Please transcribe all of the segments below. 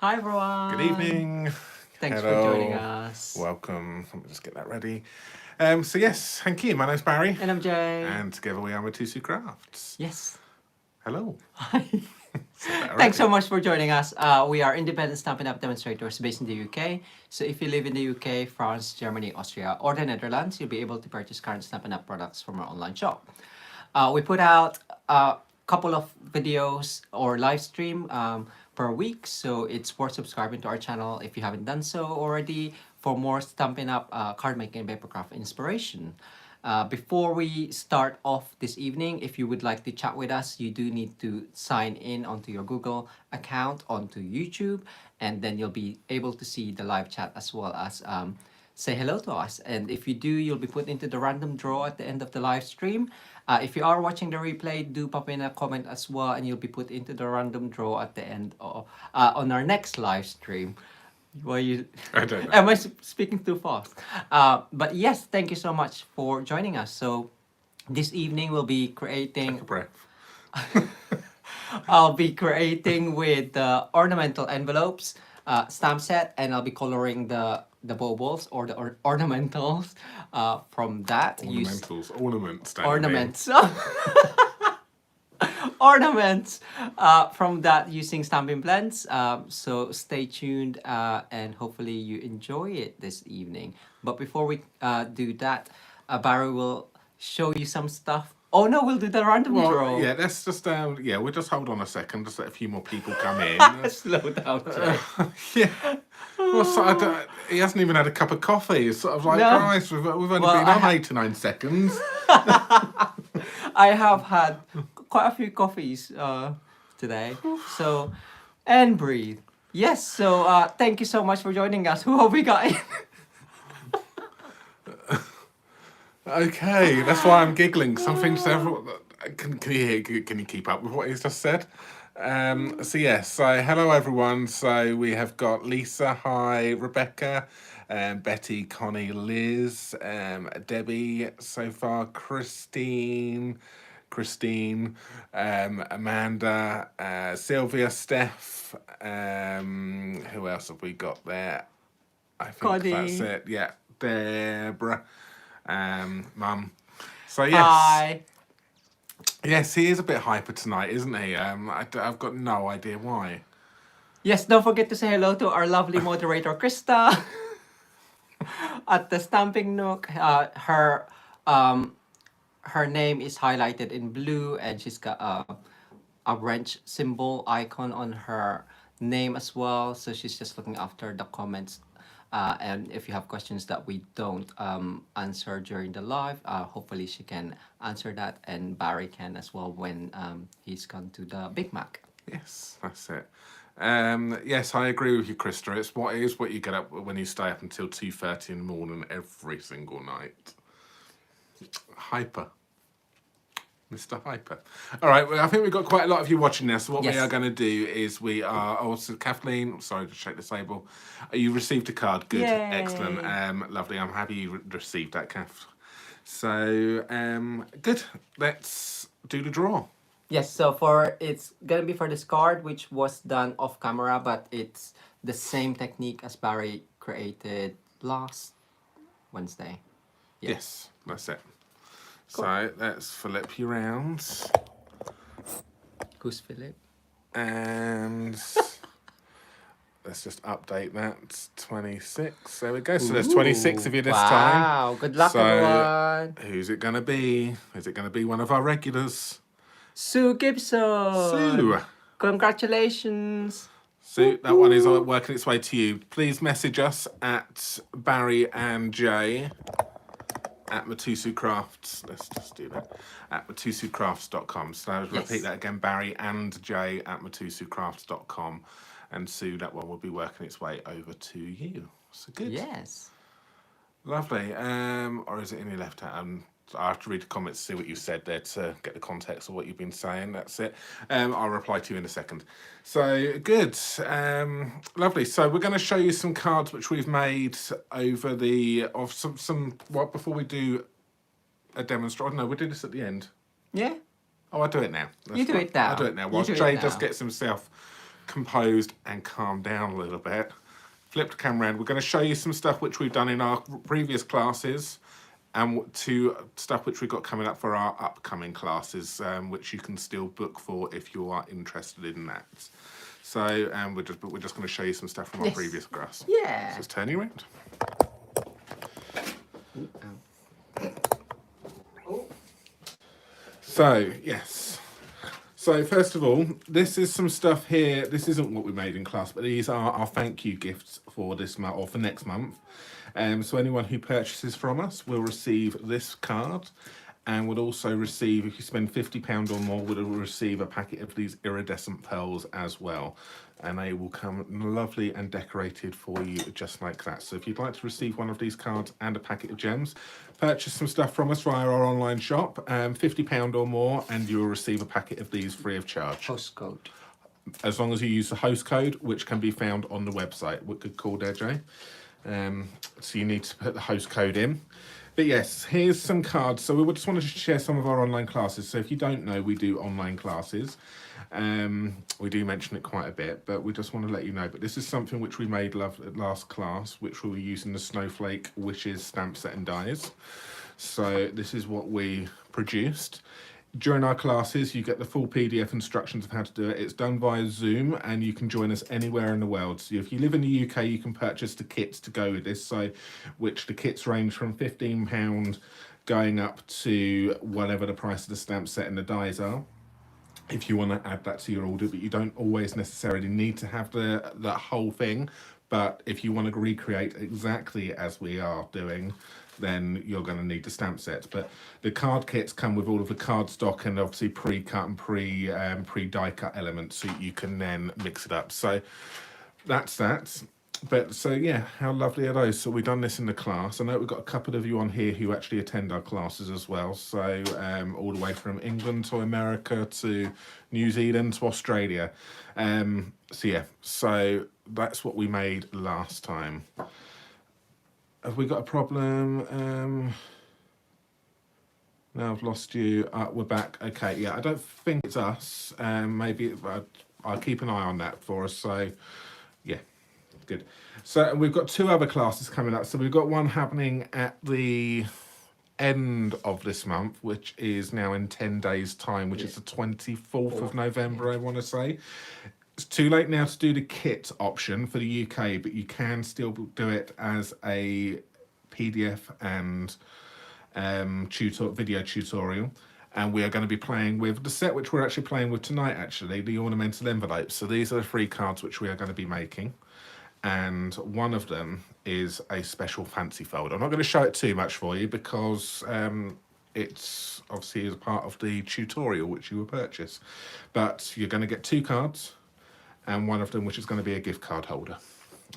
Hi everyone. Good evening. Thanks for joining Hello. us. Welcome. Let me just get that ready. So yes, thank you. My name's Barry. And I'm Jay. And together we are Mitosu Crafts. Yes. Hello. Hi. Said that Thanks so already. much for joining us. We are independent Stampin' Up demonstrators based in the UK. So if you live in the UK, France, Germany, Austria, or the Netherlands, you'll be able to purchase current Stampin' Up products from our online shop. We put out a couple of videos or live stream per week, so it's worth subscribing to our channel if you haven't done so already for more Stampin' Up card making and papercraft inspiration. Before we start off this evening, if you would like to chat with us, you do need to sign in onto your Google account onto YouTube, and then you'll be able to see the live chat as well as say hello to us. And if you do, you'll be put into the random draw at the end of the live stream. If you are watching the replay, do pop in a comment as well, and you'll be put into the random draw at the end of on our next live stream. Why you? I don't know. Am I speaking too fast? But yes, thank you so much for joining us. So this evening we'll be Take a creating. breath. I'll be creating with the ornamental envelopes stamp set, and I'll be coloring the baubles or the ornamentals from that. Ornamentals. Ornaments. Don't Ornaments. Ornaments from that using Stampin Blends. So stay tuned and hopefully you enjoy it this evening. But before we do that, Barry will show you some stuff. Oh no, we'll do the random Well, draw. yeah, let's just we'll just hold on a second, just let a few more people come in. Slow down, Jay. Yeah. Well, he hasn't even had a cup of coffee. It's sort of like, No. Christ, we've only Well, been on 8 to 9 seconds. I have had quite a few coffees today. So, and breathe. Yes, so thank you so much for joining us. Who have we got in? Okay, that's why I'm giggling. Something several. Can you hear? Can you keep up with what he's just said? So yes. So hello everyone. So we have got Lisa. Hi, Rebecca, Betty, Connie, Liz, Debbie. So far, Christine, Amanda, Sylvia, Steph. Who else have we got there? I think Connie. that's it. Yeah, Deborah. Mum. So yes, Hi. yes, he is a bit hyper tonight, isn't he? I've got no idea why. Yes, don't forget to say hello to our lovely moderator, Krista, at the Stamping Nook. Her name is highlighted in blue, and she's got a wrench symbol icon on her name as well. So she's just looking after the comments. And if you have questions that we don't answer during the live, hopefully she can answer that, and Barry can as well when he's gone to the Big Mac. Yes, that's it. Yes, I agree with you, Krista. It is what you get up when you stay up until 2:30 in the morning every single night. Hyper. Mr. Hyper. All right, well, I think we've got quite a lot of you watching this. So what we Yes. are going to do is we are also Kathleen. Sorry to shake the table. You received a card. Good, Yay. excellent, lovely. I'm happy you received that, Kath. So good. Let's do the draw. Yes, so it's gonna be for this card, which was done off camera, but it's the same technique as Barry created last Wednesday. Yes, that's it. Cool. So let's flip you round. Who's Philip? And let's just update that. 26. There we go. So there's 26 of you this time. Wow, good luck, So everyone. who's it going to be? Is it going to be one of our regulars? Sue Gibson. Sue. Congratulations. Sue, that one is working its way to you. Please message us at Barry and Jay at Mitosu Crafts. Let's just do that. At mitosucrafts.com. So I'll repeat that again. Barry and Jay at mitosucrafts.com. And Sue, that one will be working its way over to you. So good. Yes. Lovely. Or is it in your left hand? I have to read the comments to see what you said there to get the context of what you've been saying. That's it. I'll reply to you in a second. So good. Lovely. So we're going to show you some cards which we've made over before we do a demonstration. No, we'll do this at the end. Yeah. Oh, I'll do it now. You do it now. I'll do it now. Whilst Jay just gets himself composed and calmed down a little bit, flip the camera around. We're going to show you some stuff which we've done in our previous classes and to stuff which we've got coming up for our upcoming classes, which you can still book for if you are interested in that. So we're just going to show you some stuff from our previous class. Yeah. So just turn you around. So yes. So first of all, this is some stuff here. This isn't what we made in class, but these are our thank you gifts for this month or for next month. So anyone who purchases from us will receive this card, and would also receive, if you spend £50 or more, would receive a packet of these iridescent pearls as well. And they will come lovely and decorated for you just like that. So if you'd like to receive one of these cards and a packet of gems, purchase some stuff from us via our online shop, £50 or more, and you will receive a packet of these free of charge. Host code. As long as you use the host code, which can be found on the website. What good call there, Jay? So you need to put the host code in. But yes, here's some cards. So we just wanted to share some of our online classes. So if you don't know, we do online classes. We do mention it quite a bit, but we just want to let you know. But this is something which we made last class, which we'll be using the Snowflake Wishes stamp set and dies. So this is what we produced. During our classes, you get the full PDF instructions of how to do it. It's done via Zoom, and you can join us anywhere in the world. So if you live in the UK, you can purchase the kits to go with this. So, which the kits range from £15 going up to whatever the price of the stamp set and the dies are, if you want to add that to your order. But you don't always necessarily need to have the whole thing. But if you want to recreate exactly as we are doing, then you're going to need the stamp sets. But the card kits come with all of the card stock and obviously pre-cut and pre-die cut elements, so you can then mix it up. So that's that. But so yeah, how lovely are those? So we've done this in the class. I know we've got a couple of you on here who actually attend our classes as well. So all the way from England to America to New Zealand to Australia. So yeah, so that's what we made last time. Have we got a problem? No, I've lost you. We're back. Okay, yeah, I don't think it's us. Maybe I'll keep an eye on that for us. So yeah, good. So we've got two other classes coming up. So we've got one happening at the end of this month, which is now in 10 days time, which is the 24th of November, I want to say. It's too late now to do the kit option for the UK, but you can still do it as a PDF and video tutorial. And we are going to be playing with the set which we're actually playing with tonight, actually, the Ornamental Envelopes. So these are the 3 cards which we are going to be making. And one of them is a special fancy fold. I'm not going to show it too much for you because it's obviously as part of the tutorial which you will purchase. But you're going to get 2 cards, and one of them which is going to be a gift card holder.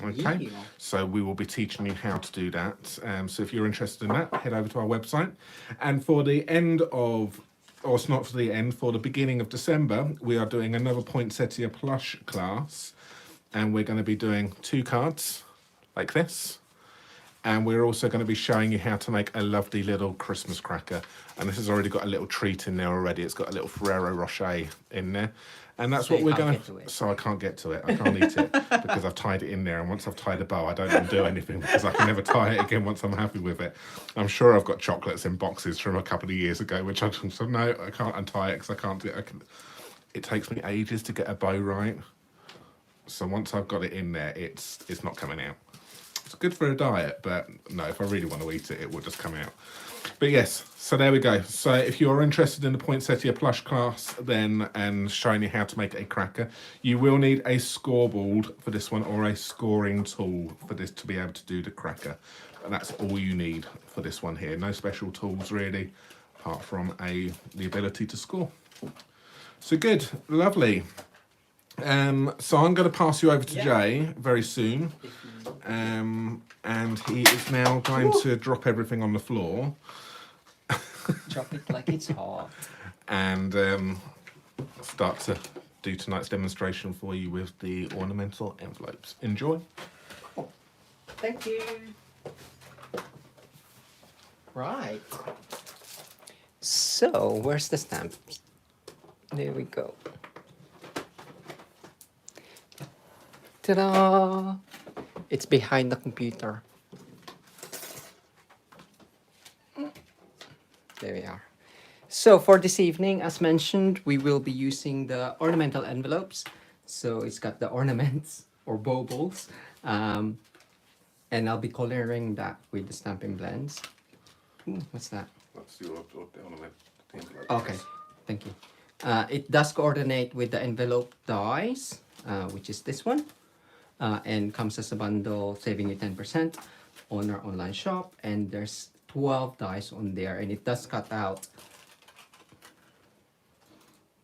Okay, yeah. So we will be teaching you how to do that. So if you're interested in that, head over to our website. And for the end of, or it's not for the end, for the beginning of December, we are doing another Poinsettia Plush class. And we're going to be doing 2 cards like this. And we're also going to be showing you how to make a lovely little Christmas cracker. And this has already got a little treat in there already. It's got a little Ferrero Rocher in there. And that's so what we're going to... So I can't get to it. I can't eat it because I've tied it in there. And once I've tied a bow, I don't undo anything because I can never tie it again once I'm happy with it. I'm sure I've got chocolates in boxes from a couple of years ago, which I just said, no, I can't untie it because I can't do it. It takes me ages to get a bow right. So once I've got it in there, it's not coming out. It's good for a diet, but no, if I really want to eat it, it will just come out. But yes, so there we go. So if you're interested in the Poinsettia Plush class, then and showing you how to make a cracker, you will need a scoreboard for this one or a scoring tool for this to be able to do the cracker. And that's all you need for this one here. No special tools really, apart from the ability to score. So good, lovely. So I'm going to pass you over to Jay very soon. And he is now going to drop everything on the floor. Drop it like it's hot. And start to do tonight's demonstration for you with the ornamental envelopes. Enjoy. Cool. Thank you. Right. So, where's the stamp? There we go. Ta-da! It's behind the computer. There we are. So for this evening, as mentioned, we will be using the ornamental envelopes. So it's got the ornaments or baubles. And I'll be coloring that with the Stampin Blends. Ooh, what's that? That's your ornament. Okay, thank you. It does coordinate with the envelope dies, which is this one. And comes as a bundle, saving you 10% on our online shop. And there's 12 dies on there, and it does cut out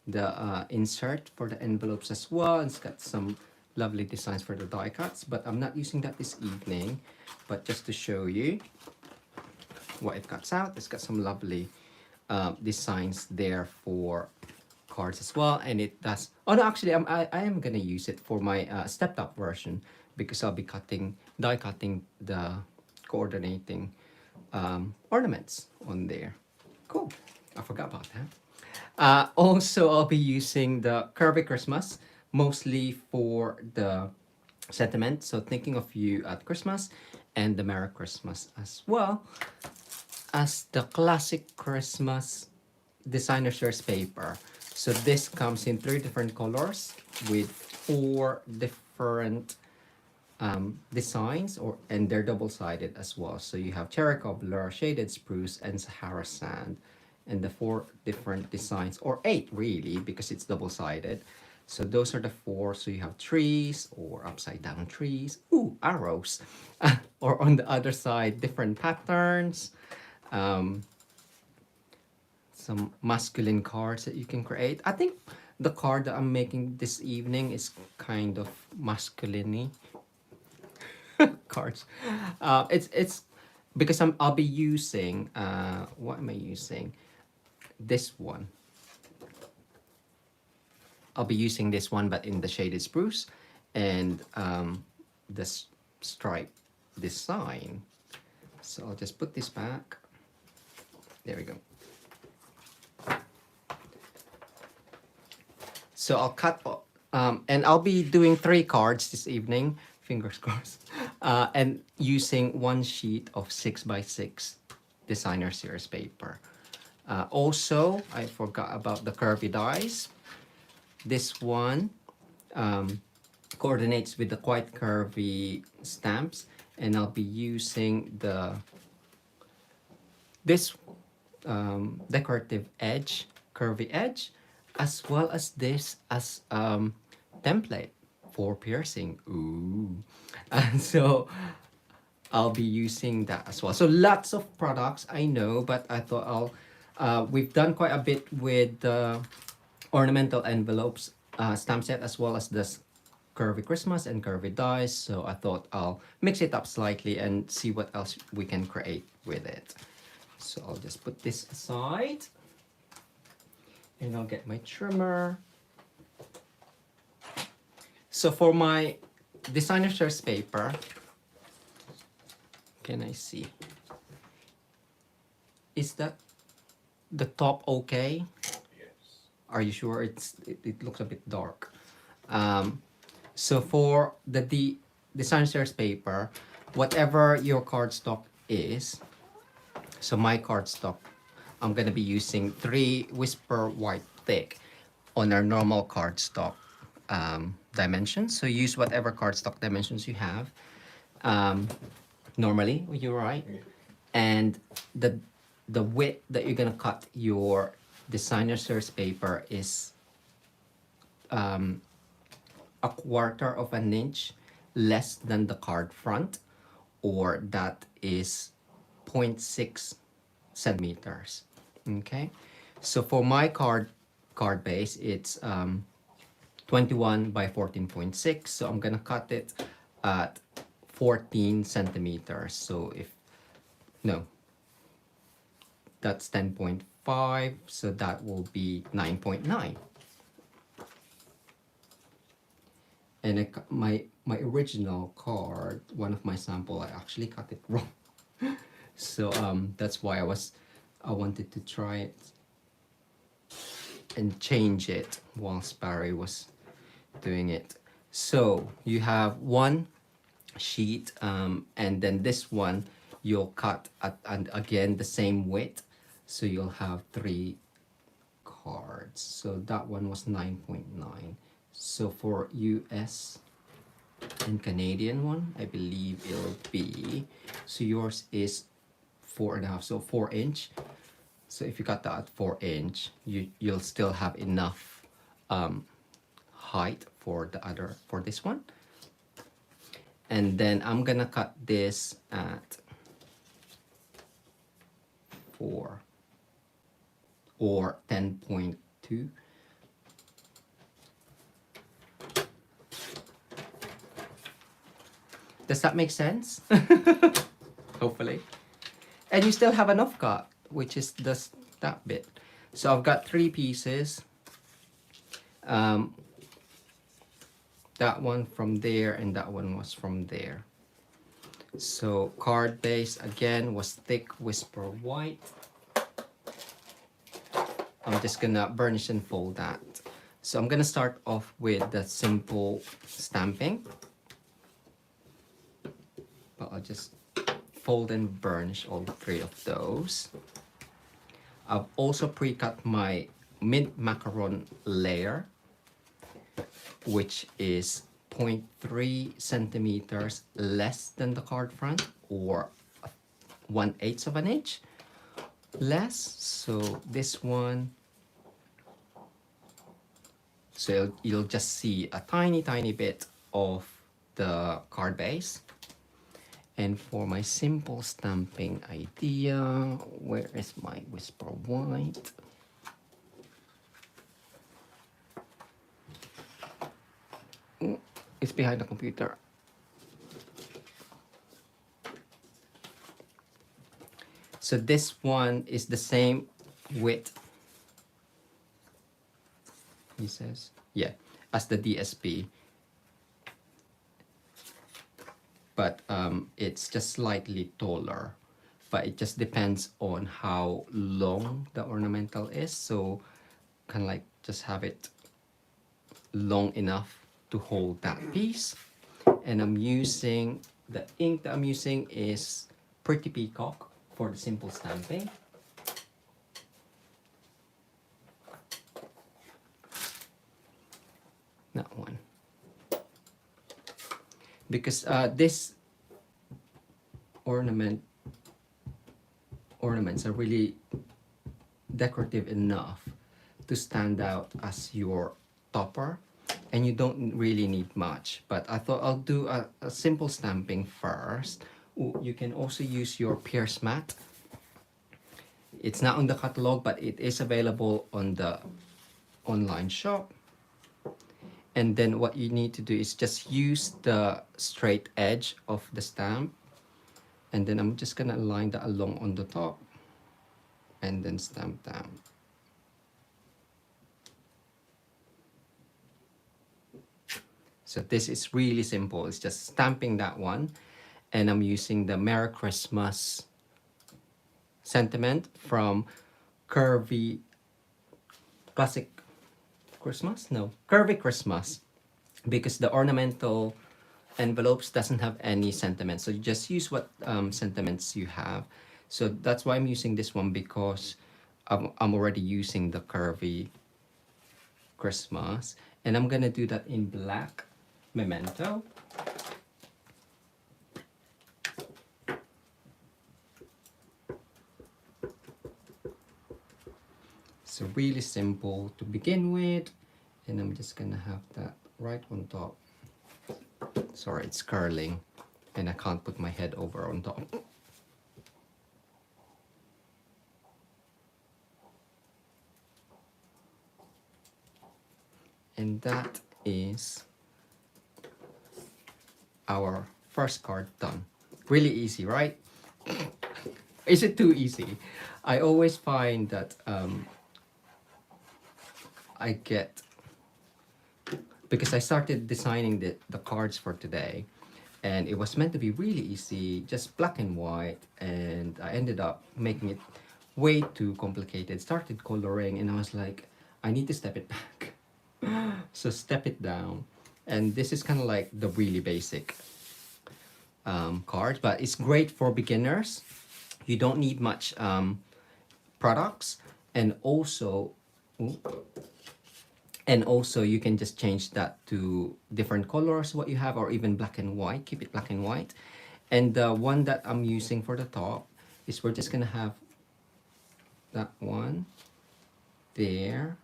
the insert for the envelopes as well. It's got some lovely designs for the die cuts, but I'm not using that this evening. But just to show you what it cuts out, it's got some lovely designs there for cards as well. And it does, oh no, actually I am gonna use it for my stepped up version, because I'll be die cutting the coordinating ornaments on there. Cool, I forgot about that. Also, I'll be using the Curvy Christmas, mostly for the sentiment. So thinking of you at Christmas, and the Merry Christmas as well as the classic Christmas designer shares paper. So this comes in 3 different colors with 4 different designs, and they're double-sided as well. So you have cherry cobbler, shaded spruce, and Sahara sand, and the 4 different designs, or 8 really, because it's double-sided. So those are the 4. So you have trees or upside down trees, ooh, arrows, or on the other side, different patterns, some masculine cards that you can create. I think the card that I'm making this evening is kind of masculine-y cards. It's because I'll be using what am I using? This one. I'll be using this one, but in the shaded spruce, and the stripe design. So I'll just put this back. There we go. So I'll cut, and I'll be doing 3 cards this evening, fingers crossed, and using 1 sheet of 6x6 designer series paper. Also, I forgot about the curvy dies. This one coordinates with the quite curvy stamps, and I'll be using this decorative edge, curvy edge, as well as this as template for piercing. Ooh. And so I'll be using that as well. So lots of products, I know, but I thought we've done quite a bit with the ornamental envelopes stamp set, as well as this curvy Christmas and curvy dies. So I thought I'll mix it up slightly and see what else we can create with it. So I'll just put this aside, and I'll get my trimmer. So for my designer shares paper, can I see? Is that the top okay? Yes. Are you sure? It looks a bit dark. So for the designer shares paper, whatever your cardstock is, so my cardstock, I'm gonna be using 3 Whisper White Thick on our normal cardstock dimensions. So use whatever cardstock dimensions you have. Normally, you're right. Yeah. And the width that you're gonna cut your designer series paper is 1/4 inch less than the card front, or that is 0.6 centimeters. Okay, so for my card base, it's 21 by 14.6. So I'm gonna cut it at 14 centimeters. So that's 10.5. So that will be 9.9. And my original card, one of my sample, I actually cut it wrong. So that's why I wanted to try it and change it whilst Barry was doing it. So you have one sheet, and then this one you'll cut at, and again the same width, so you'll have 3 cards. So that one was 9.9. So for US and Canadian one, I believe it'll be, so yours is 4.5, so 4 inch. So if you cut that at 4 inch, you'll still have enough height for the other, for this one. And then I'm gonna cut this at 4 or 10.2. Does that make sense? Hopefully. And you still have enough cut, which is this, that bit. So I've got 3 pieces. That one from there and that one was from there. So card base again was thick whisper white. I'm just gonna burnish and fold that. So I'm gonna start off with the simple stamping. But I'll just fold and burnish all 3 of those. I've also pre-cut my mint macaron layer, which is 0.3 centimeters less than the card front, or 1/8 of an inch less. So this one, so you'll just see a tiny bit of the card base. And for my simple stamping idea, where is my whisper white? It's behind the computer. So this one is the same width, he says, yeah, as the DSP. But it's just slightly taller, but it just depends on how long the ornamental is. So kind of like just have it long enough to hold that piece. And I'm using, the ink that I'm using is Pretty Peacock for the simple stamping. That one. Because this ornaments are really decorative enough to stand out as your topper, and you don't really need much. But I thought I'll do a simple stamping first. You can also use your Pierce mat. It's not on the catalog, but it is available on the online shop. And then what you need to do is just use the straight edge of the stamp. And then I'm just gonna line that along on the top and then stamp down. So this is really simple. It's just stamping that one. And I'm using the Merry Christmas sentiment from Curvy Classic Christmas? No, Curvy Christmas, because the ornamental envelopes doesn't have any sentiments. So you just use what sentiments you have. So that's why I'm using this one, because I'm already using the Curvy Christmas. And I'm gonna do that in black memento. So really simple to begin with, and I'm just gonna have that right on top. Sorry, it's curling and I can't put my head over on top. And that is our first card done. Really easy, right? Is it too easy? I always find that I get, because I started designing the cards for today, and it was meant to be really easy, just black and white, and I ended up making it way too complicated. Started coloring and I was like, I need to step it back. So step it down. And this is kind of like the really basic card, but it's great for beginners. You don't need much products, and also you can just change that to different colors what you have, or even black and white. Keep it black and white. And the one that I'm using for the top is we're just gonna have that one there,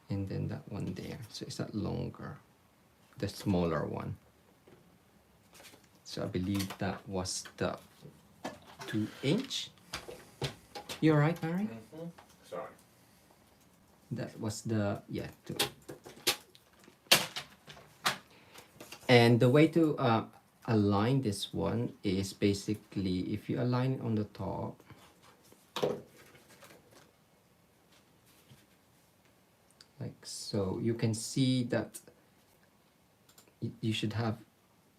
and then that one there. So it's that longer, the smaller one. So I believe that was the 2-inch. You all right, Barry? Sorry. That was the, yeah, 2. And the way to align this one is basically, if you align it on the top, like so, you can see that you should have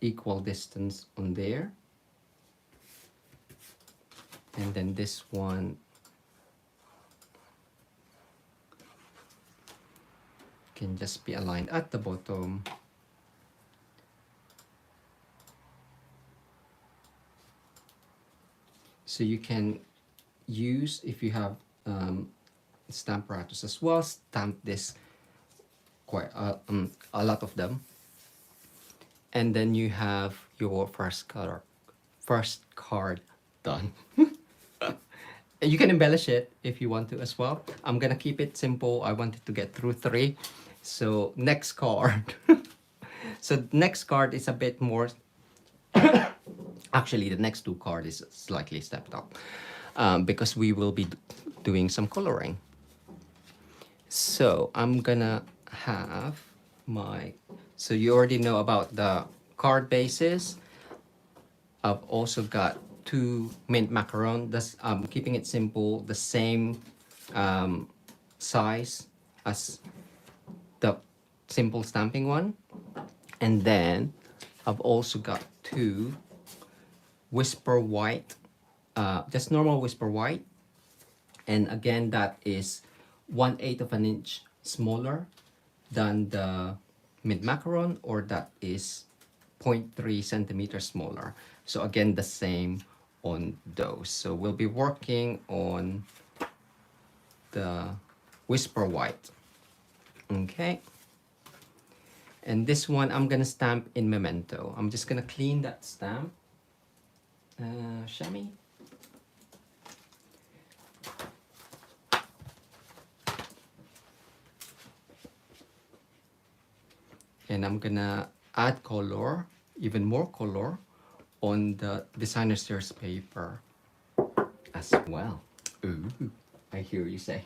equal distance on there. And then this one can just be aligned at the bottom. So you can use, if you have stamp apparatus as well, stamp this quite a lot of them. And then you have your first card done. You can embellish it if you want to as well. I'm gonna keep it simple. I wanted to get through 3. So next card. So next card is a bit more, actually the next 2 card is slightly stepped up because we will be doing some coloring. So I'm gonna have my, so you already know about the card bases. I've also got 2 mint macaron. That's keeping it simple, the same size as the simple stamping one. And then I've also got 2 whisper white, just normal whisper white. And again, that is 1/8 of an inch smaller than the mint macaron, or that is 0.3 centimeters smaller. So again, the same on those. So we'll be working on the whisper white. Okay. And this one I'm gonna stamp in Memento. I'm just gonna clean that stamp. Chamois. And I'm gonna add color, even more color, on the designer series paper as well. Ooh, I hear you say.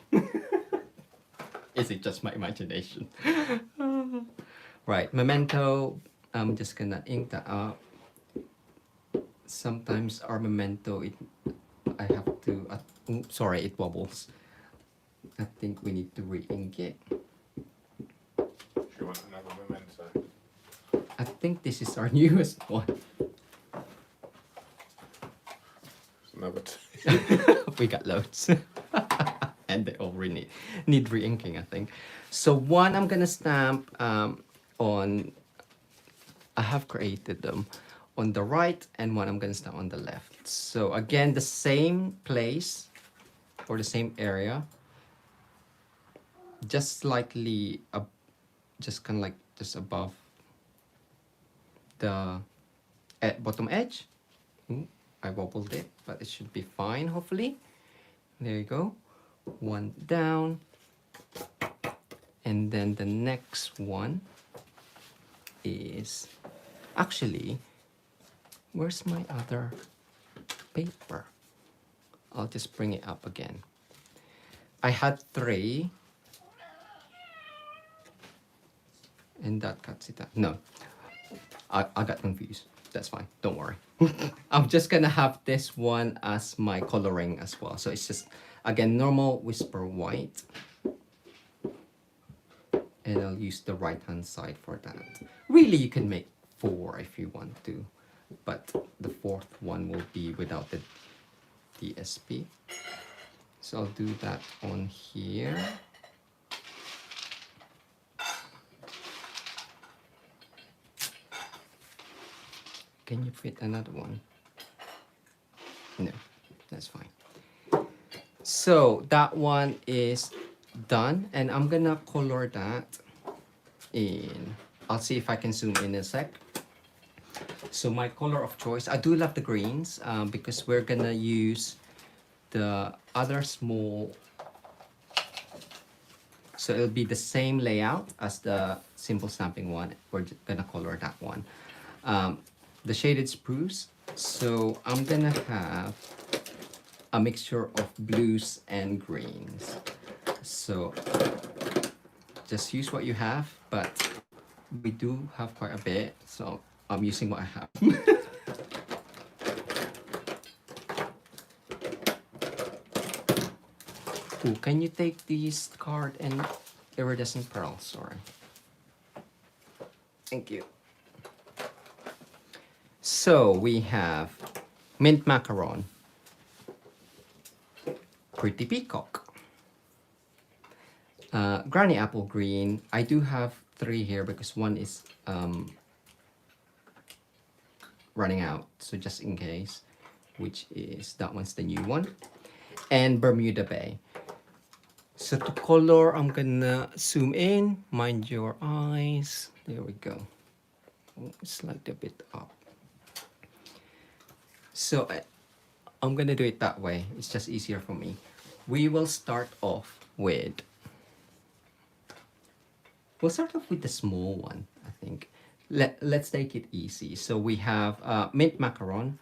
Is it just my imagination? Right, Memento, I'm just gonna ink that up. Sometimes our Memento, I have to, sorry, it wobbles. I think we need to re-ink it. You want another Memento? I think this is our newest one. Another 2. We got loads. And they all really need re-inking, I think. So one I'm gonna stamp on, I have created them, on the right, and one I'm gonna stamp on the left. So again, the same place, or the same area, just slightly up, just kind of like just above the bottom edge. Ooh, I wobbled it, but it should be fine, hopefully. There you go. One down. And then the next one is, actually, where's my other paper? I'll just bring it up again. I had 3. And that cuts it up. No, I got confused. That's fine, don't worry. I'm just gonna have this one as my coloring as well. So it's just, again, normal whisper white. And I'll use the right hand side for that. Really, you can make 4 if you want to, but the 4th one will be without the DSP. So I'll do that on here. Can you fit another one? No, that's fine. So that one is done, and I'm gonna color that in. I'll see if I can zoom in a sec. So my color of choice, I do love the greens because we're gonna use the other small, so it'll be the same layout as the simple stamping one. We're gonna color that one. The shaded spruce, so I'm gonna have a mixture of blues and greens. So just use what you have, but we do have quite a bit, so I'm using what I have. Ooh, can you take these card and iridescent pearls? Sorry. Thank you. So we have mint macaron, pretty peacock, granny apple green. I do have 3 here because one is running out, so just in case, which is that one's the new one, and Bermuda Bay. So to color, I'm gonna zoom in, mind your eyes, there we go. Slide a bit up. So I'm gonna do it that way, it's just easier for me. We will start off with, we'll start off with the small one, I think. Let's take it easy. So we have mint macaron.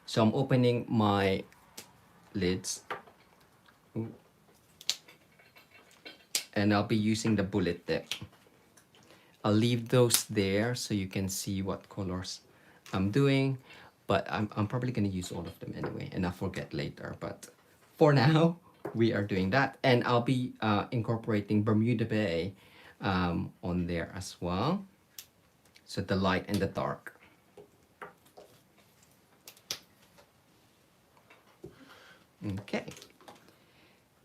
So I'm opening my lids. Ooh. And I'll be using the bullet tip. I'll leave those there so you can see what colors I'm doing, but I'm probably gonna use all of them anyway, and I'll forget later, but for now, we are doing that. And I'll be incorporating Bermuda Bay on there as well. So the light and the dark. Okay.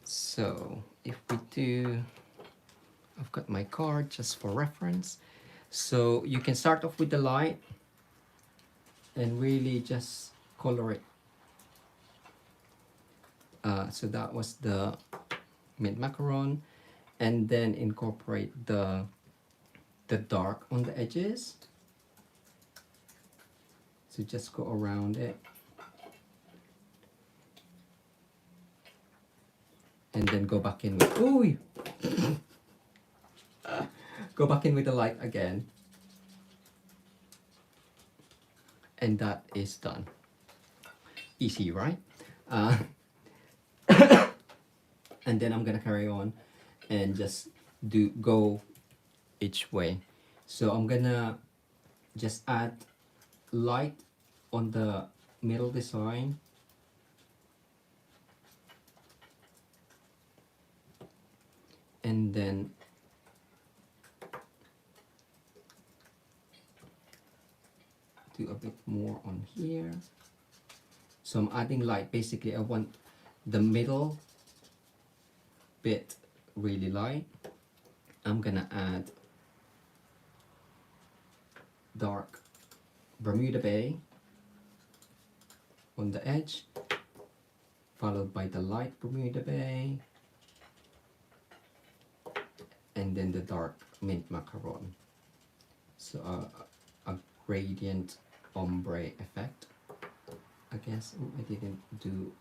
So if we do, I've got my card just for reference. So you can start off with the light and really just color it. So that was the mint macaron, and then incorporate the dark on the edges. So just go around it. And then go back in with, ooh! Go back in with the light again. And that is done. Easy, right? And then I'm gonna carry on and just go each way. So I'm gonna just add light on the middle design. And then do a bit more on here. So I'm adding light. Basically, I want the middle bit really light. I'm gonna add dark Bermuda Bay on the edge, followed by the light Bermuda Bay, and then the dark mint macaron. So a gradient ombre effect, I guess. Oh, I didn't do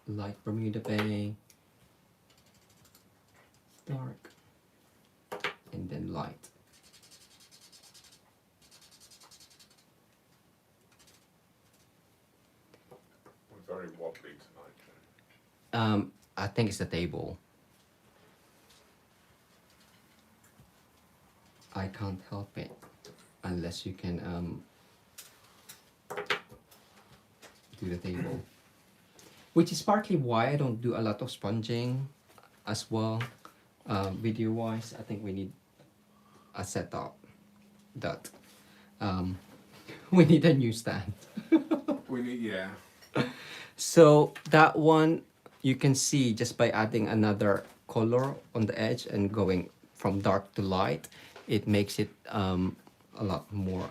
light Bermuda Bay, dark, and then light. We're very wobbly tonight. I think it's the table. I can't help it unless you can do the table. Which is partly why I don't do a lot of sponging as well, video wise. I think we need a setup that we need a new stand. We need, yeah. So that one you can see just by adding another color on the edge and going from dark to light, it makes it a lot more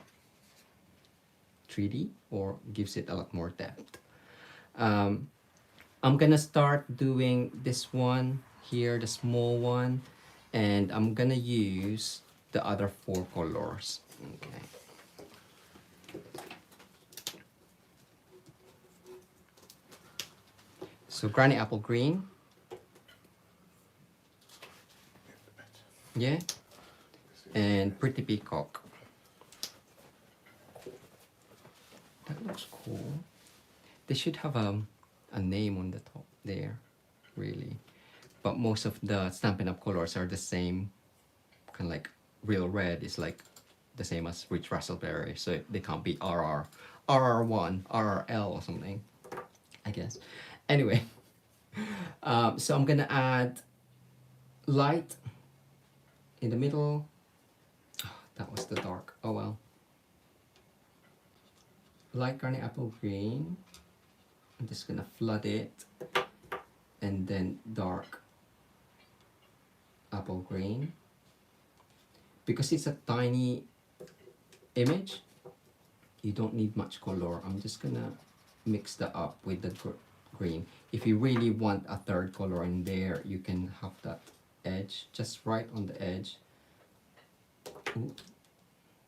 3D or gives it a lot more depth. I'm gonna start doing this one here, the small one, and I'm gonna use the other 4 colors. Okay. So Granny Apple Green. Yeah. And Pretty Peacock. That looks cool. They should have a name on the top there, really. But most of the Stampin' Up colors are the same, kind of like real red is like the same as Rich Raspberry, so they can't be RR, RR1, RRL or something, I guess. Anyway, so I'm gonna add light in the middle. Oh, that was the dark, oh well. Light Granny Apple Green. I'm just gonna flood it, and then dark apple green. Because it's a tiny image, you don't need much color. I'm just gonna mix that up with the green. If you really want a third color in there, you can have that edge just right on the edge. Ooh,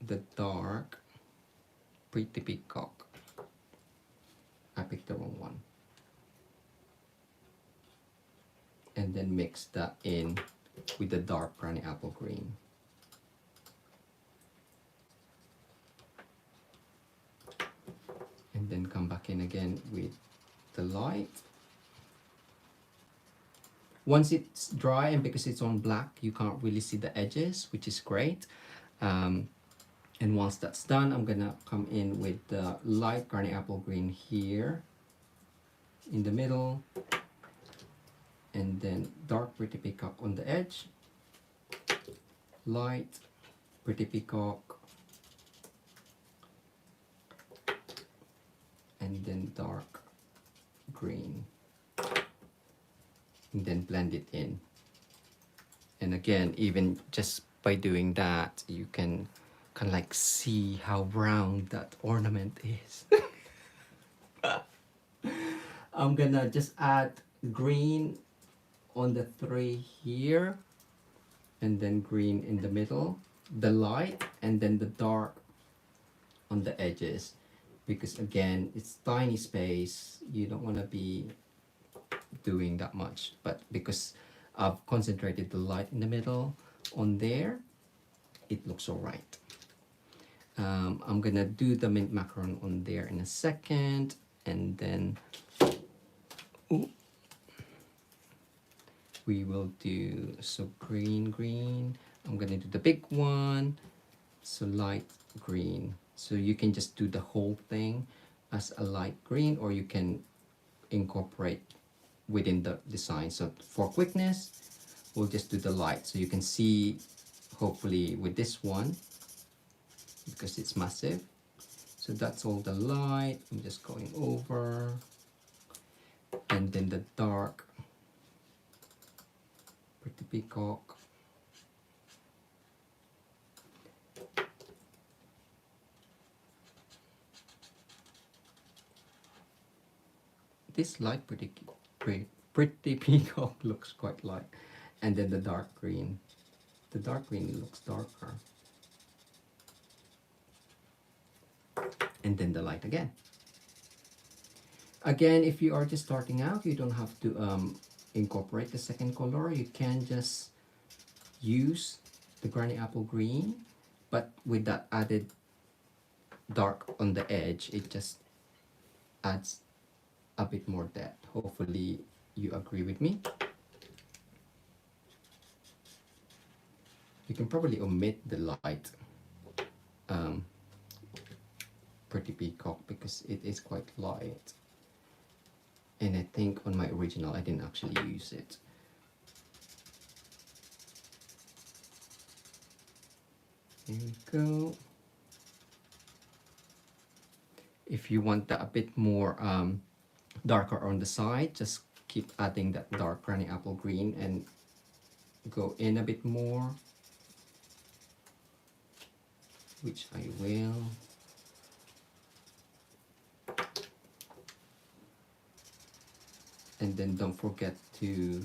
the dark Pretty Peacock. I picked the wrong one. And then mix that in with the dark Granny Apple Green. And then come back in again with the light. Once it's dry, and because it's on black, you can't really see the edges, which is great. And once that's done, I'm gonna come in with the light Granny Apple Green here in the middle, and then dark Pretty Peacock on the edge, light Pretty Peacock, and then dark green, and then blend it in. And again, even just by doing that, you can kind of like see how round that ornament is. I'm gonna just add green on the 3 here, and then green in the middle, the light, and then the dark on the edges, because again, it's tiny space, you don't want to be doing that much, but because I've concentrated the light in the middle on there, it looks all right. I'm gonna do the mint macaron on there in a second, and then we will do, so green, I'm gonna do the big one, so light green. So you can just do the whole thing as a light green, or you can incorporate within the design. So for quickness, we'll just do the light, so you can see hopefully with this one, because it's massive. So that's all the light. I'm just going over, and then the dark Pretty Peacock. This light Pretty Peacock looks quite light, and then the dark green. The dark green looks darker. And then the light again. Again, if you are just starting out, you don't have to incorporate the second color. You can just use the Granny Apple Green, but with that added dark on the edge, it just adds a bit more depth. Hopefully you agree with me. You can probably omit the light Pretty Peacock because it is quite light, and I think on my original I didn't actually use it. There we go. If you want that a bit more darker on the side, just keep adding that dark Granny Apple Green and go in a bit more, which I will. and then don't forget to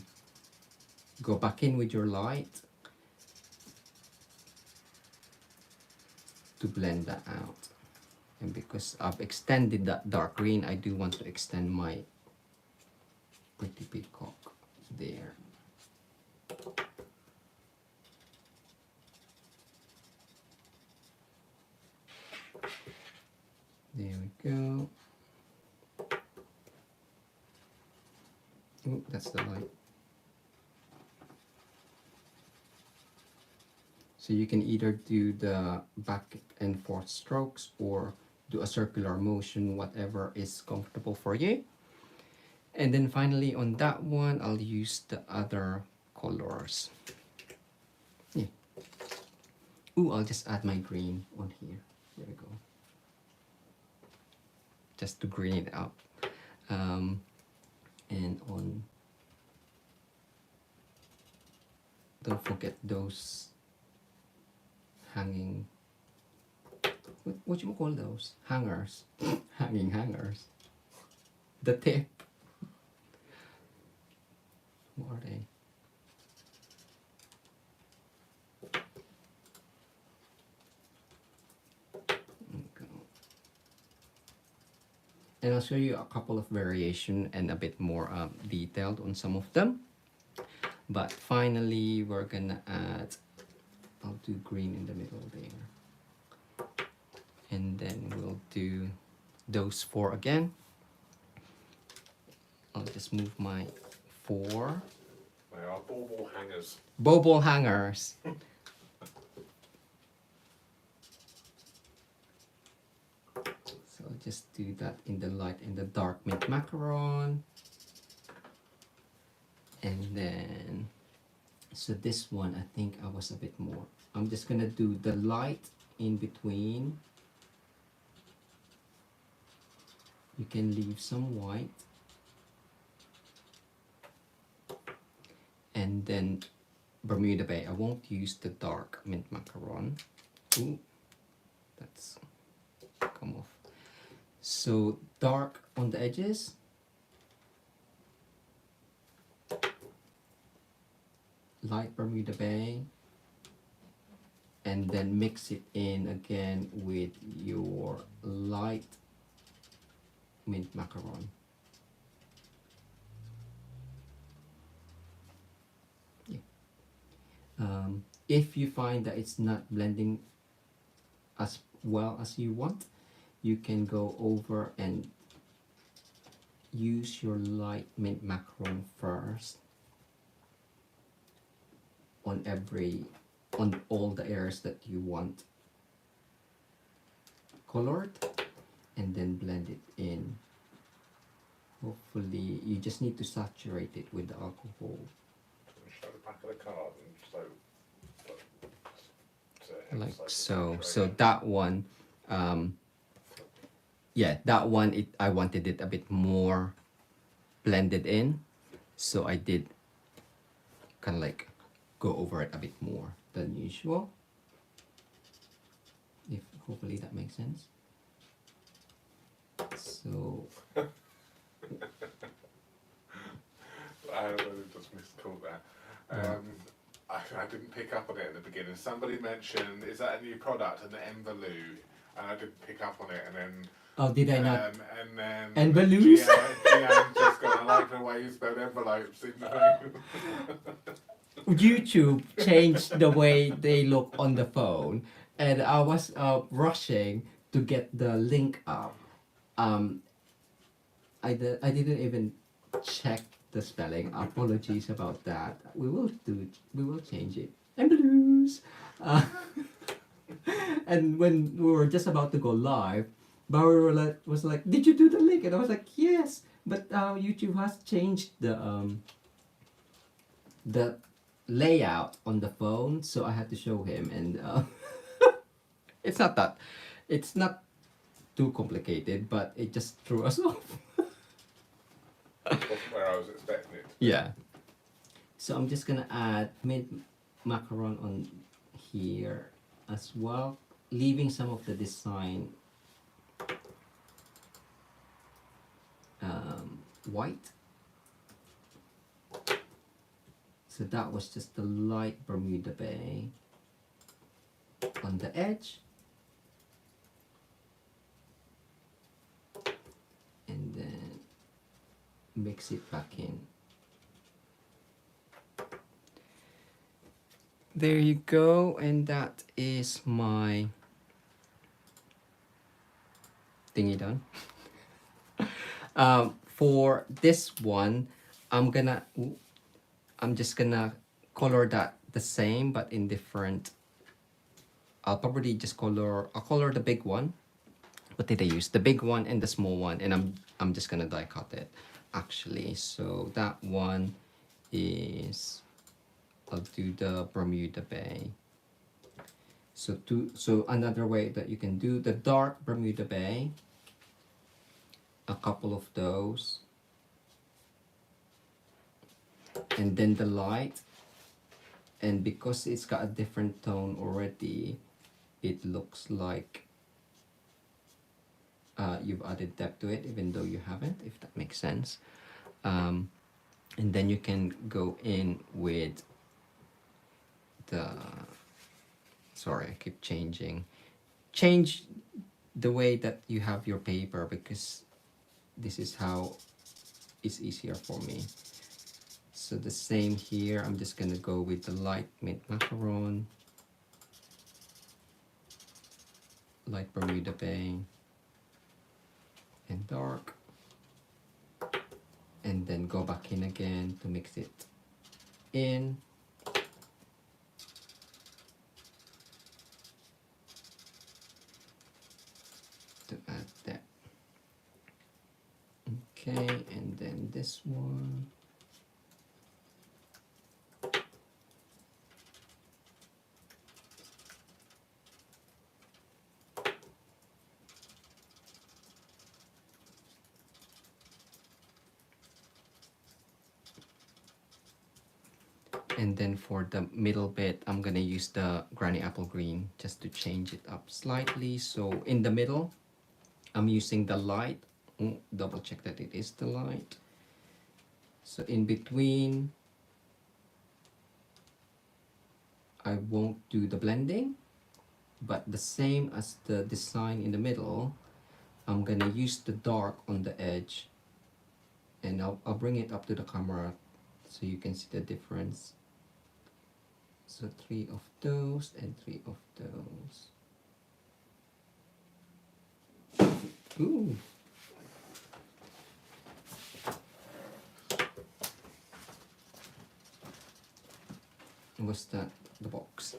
go back in with your light to blend that out. And because I've extended that dark green, I do want to extend my pretty peacock there. There we go. Oh, that's the light. So you can either do the back and forth strokes or do a circular motion, whatever is comfortable for you. And then finally on that one, I'll use the other colors. Yeah. Ooh, I'll just add my green on here. There we go. Just to green it up. And on, don't forget those hanging, what you call those? Hangers. Hanging hangers. The tip. What are they? And I'll show you a couple of variation and a bit more detailed on some of them. But finally, we're gonna add, I'll do green in the middle there. And then we'll do those 4 again. I'll just move my 4. They are bauble hangers. Bauble hangers. So I'll just do that in the light and the dark mint macaron. And then, so this one, I think I was a bit more. I'm just gonna do the light in between. You can leave some white. And then Bermuda Bay. I won't use the dark mint macaron. Ooh, that's come off. So dark on the edges. Light Bermuda Bay. And then mix it in again with your light mint macaron. If you find that it's not blending as well as you want, you can go over and use your light mint macaron first on all the areas that you want colored, and then blend it in. Hopefully, you just need to saturate it with the alcohol. Show the back of the card and so Like so. So that one, yeah, that one, I wanted it a bit more blended in, so I did kind of like go over it a bit more than usual. If hopefully that makes sense. So I just miscalled that. I didn't pick up on it at the beginning. Somebody mentioned, is that a new product, an envelope? And I didn't pick up on it, and then oh, did I not? and then Envelopes? Gian just got, I like the way you spelled envelopes in the thing. YouTube changed the way they look on the phone, and I was rushing to get the link up. I didn't even check the spelling. Apologies about that. We will change it. Envelopes. And when we were just about to go live, Barry was like, "Did you do the link?" And I was like, "Yes." But YouTube has changed the layout on the phone, so I had to show him, and it's not too complicated, but it just threw us off. Wasn't where I was expecting it. Yeah. So I'm just gonna add mint macaron on here as well, leaving some of the design white. So that was just the light Bermuda Bay on the edge. And then mix it back in. There you go, and that is my thingy done. For this one, I'm just gonna color that the same but in different. I'll probably just I'll color the big one. What did I use? The big one and the small one, and I'm just gonna die cut it actually. So that one is, I'll do the Bermuda Bay. So another way that you can do the dark Bermuda Bay, a couple of those, and then the light, and because it's got a different tone already, it looks like you've added depth to it even though you haven't, if that makes sense. And then you can go in with the, sorry, I keep change the way that you have your paper, because this is how it's easier for me. So the same here, I'm just gonna go with the light mint macaron, light Bermuda Bay, and dark, and then go back in again to mix it in. To add that. Okay, and then this one. And then for the middle bit, I'm gonna use the Granny Apple Green just to change it up slightly. So in the middle, I'm using the light. Double check that it is the light. So in between, I won't do the blending, but the same as the design in the middle, I'm gonna use the dark on the edge, and I'll bring it up to the camera so you can see the difference. So 3 of those and 3 of those. Ooh. What's that? The box.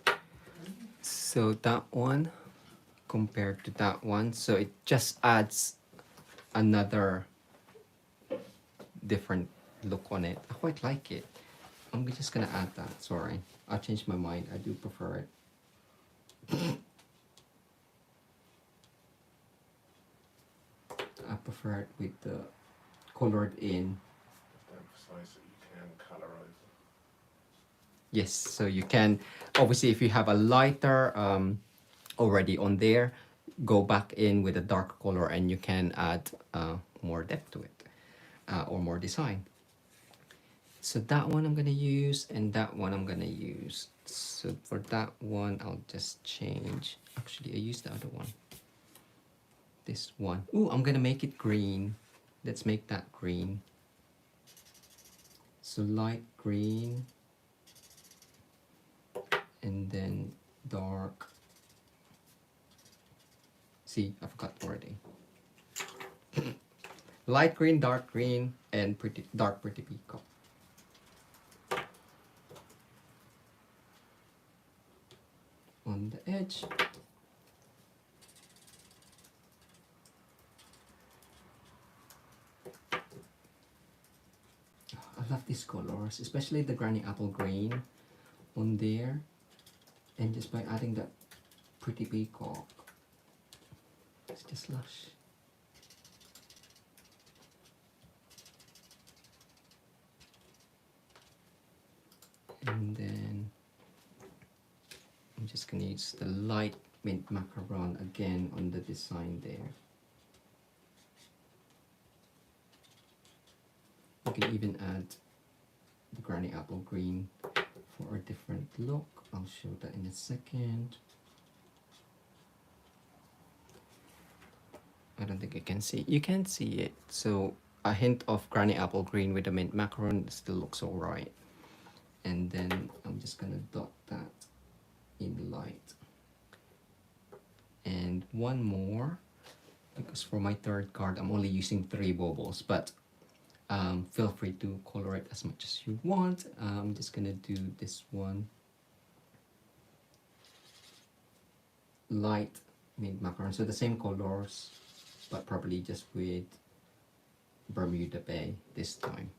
So that one compared to that one, so it just adds another different look on it. I quite like it. I'm just gonna add that. Sorry, I'll change my mind. I do prefer it. I prefer it with the colored in. Emphasize that you can colour over. Yes, so you can, obviously if you have a lighter already on there, go back in with a dark color and you can add more depth to it or more design. So that one I'm gonna use, and that one I'm gonna use. So for that one, I'll just change. Actually, I used the other one. This one. Ooh, I'm gonna make it green. Let's make that green. So light green. And then dark. See, I forgot already. Light green, dark green, and dark pretty peacock. On the edge. I love these colors, especially the Granny Apple Green on there. And just by adding that pretty peacock, it's just lush. And then I'm just gonna use the light mint macaron again on the design there. You can even add the granny apple green for a different look. I'll show that in a second. I don't think you can see. You can see it. So a hint of granny apple green with the mint macaron still looks alright. And then I'm just gonna dot that in light. And one more, because for my third card I'm only using 3 bubbles, but feel free to color it as much as you want. I'm just gonna do this one light mint macaron, so the same colors but probably just with Bermuda Bay this time.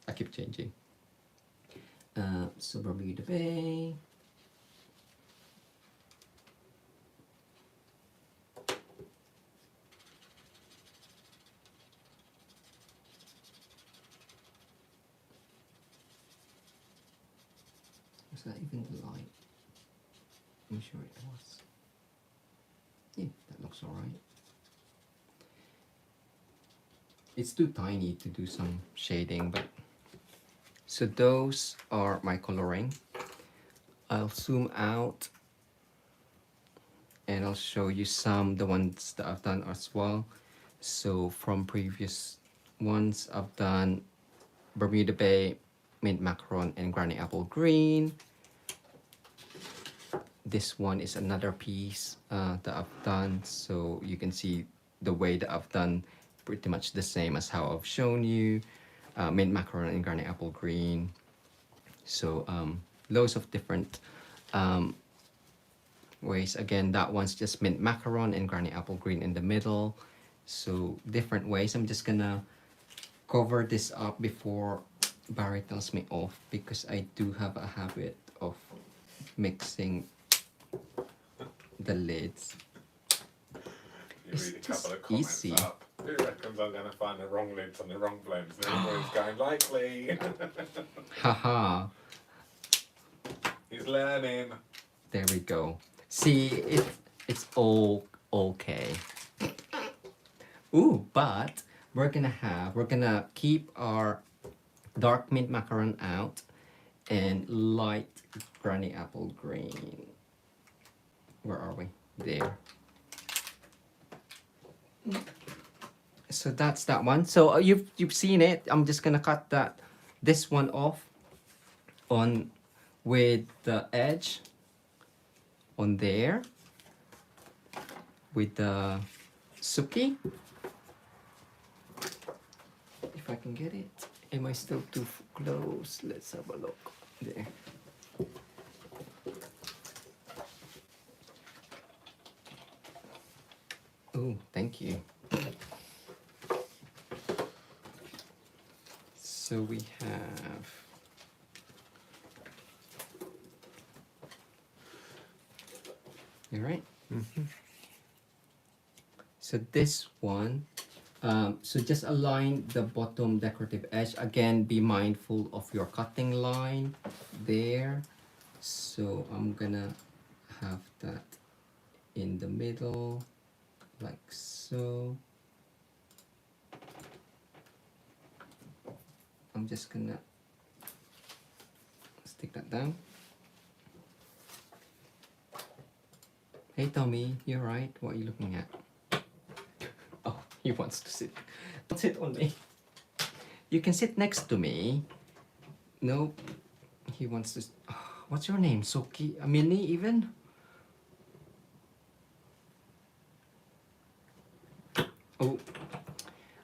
I keep changing. So Bermuda Bay. Was that even the light? I'm sure it was. Yeah, that looks alright. It's too tiny to do some shading, but so those are my coloring. I'll zoom out and I'll show you the ones that I've done as well. So from previous ones, I've done Bermuda Bay, mint macaron, and granny apple green. This one is another piece that I've done, so you can see the way that I've done pretty much the same as how I've shown you. Mint macaron and granny apple green. So loads of different ways. Again, that one's just mint macaron and granny apple green in the middle. So different ways. I'm just gonna cover this up before Barry tells me off, because I do have a habit of mixing the lids. You read a couple of comments easy. up. Who reckons I'm going to find the wrong lids on the wrong blends? And everybody's going, likely. Haha. He's learning. There we go. See, it's all okay. Ooh, but we're gonna keep our dark mint macaron out and light granny apple green. Where are we? There. So that's that one. So you've seen it. I'm just gonna cut this one off on with the edge on there with the Suki. If I can get it. Am I still too close? Let's have a look. There. Oh, thank you. So we have you right? Mm-hmm. So this one, so just align the bottom decorative edge. Again, be mindful of your cutting line there. So I'm gonna have that in the middle, like so. I'm just gonna stick that down. Hey Tommy, you're right. What are you looking at? Oh, he wants to sit. Don't sit on me. You can sit next to me. Nope. He wants to. What's your name? Soki? Minnie even? Oh,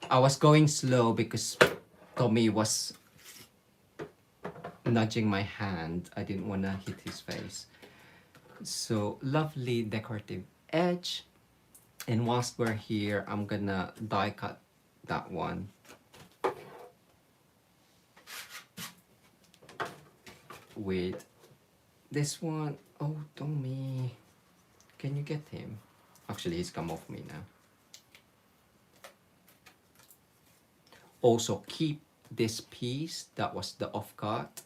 I was going slow because Tommy was nudging my hand. I didn't want to hit his face. So lovely decorative edge. And whilst we're here, I'm gonna die cut that one. With this one. Oh, Tommy. Can you get him? Actually, he's come off me now. Also keep this piece that was the off cut,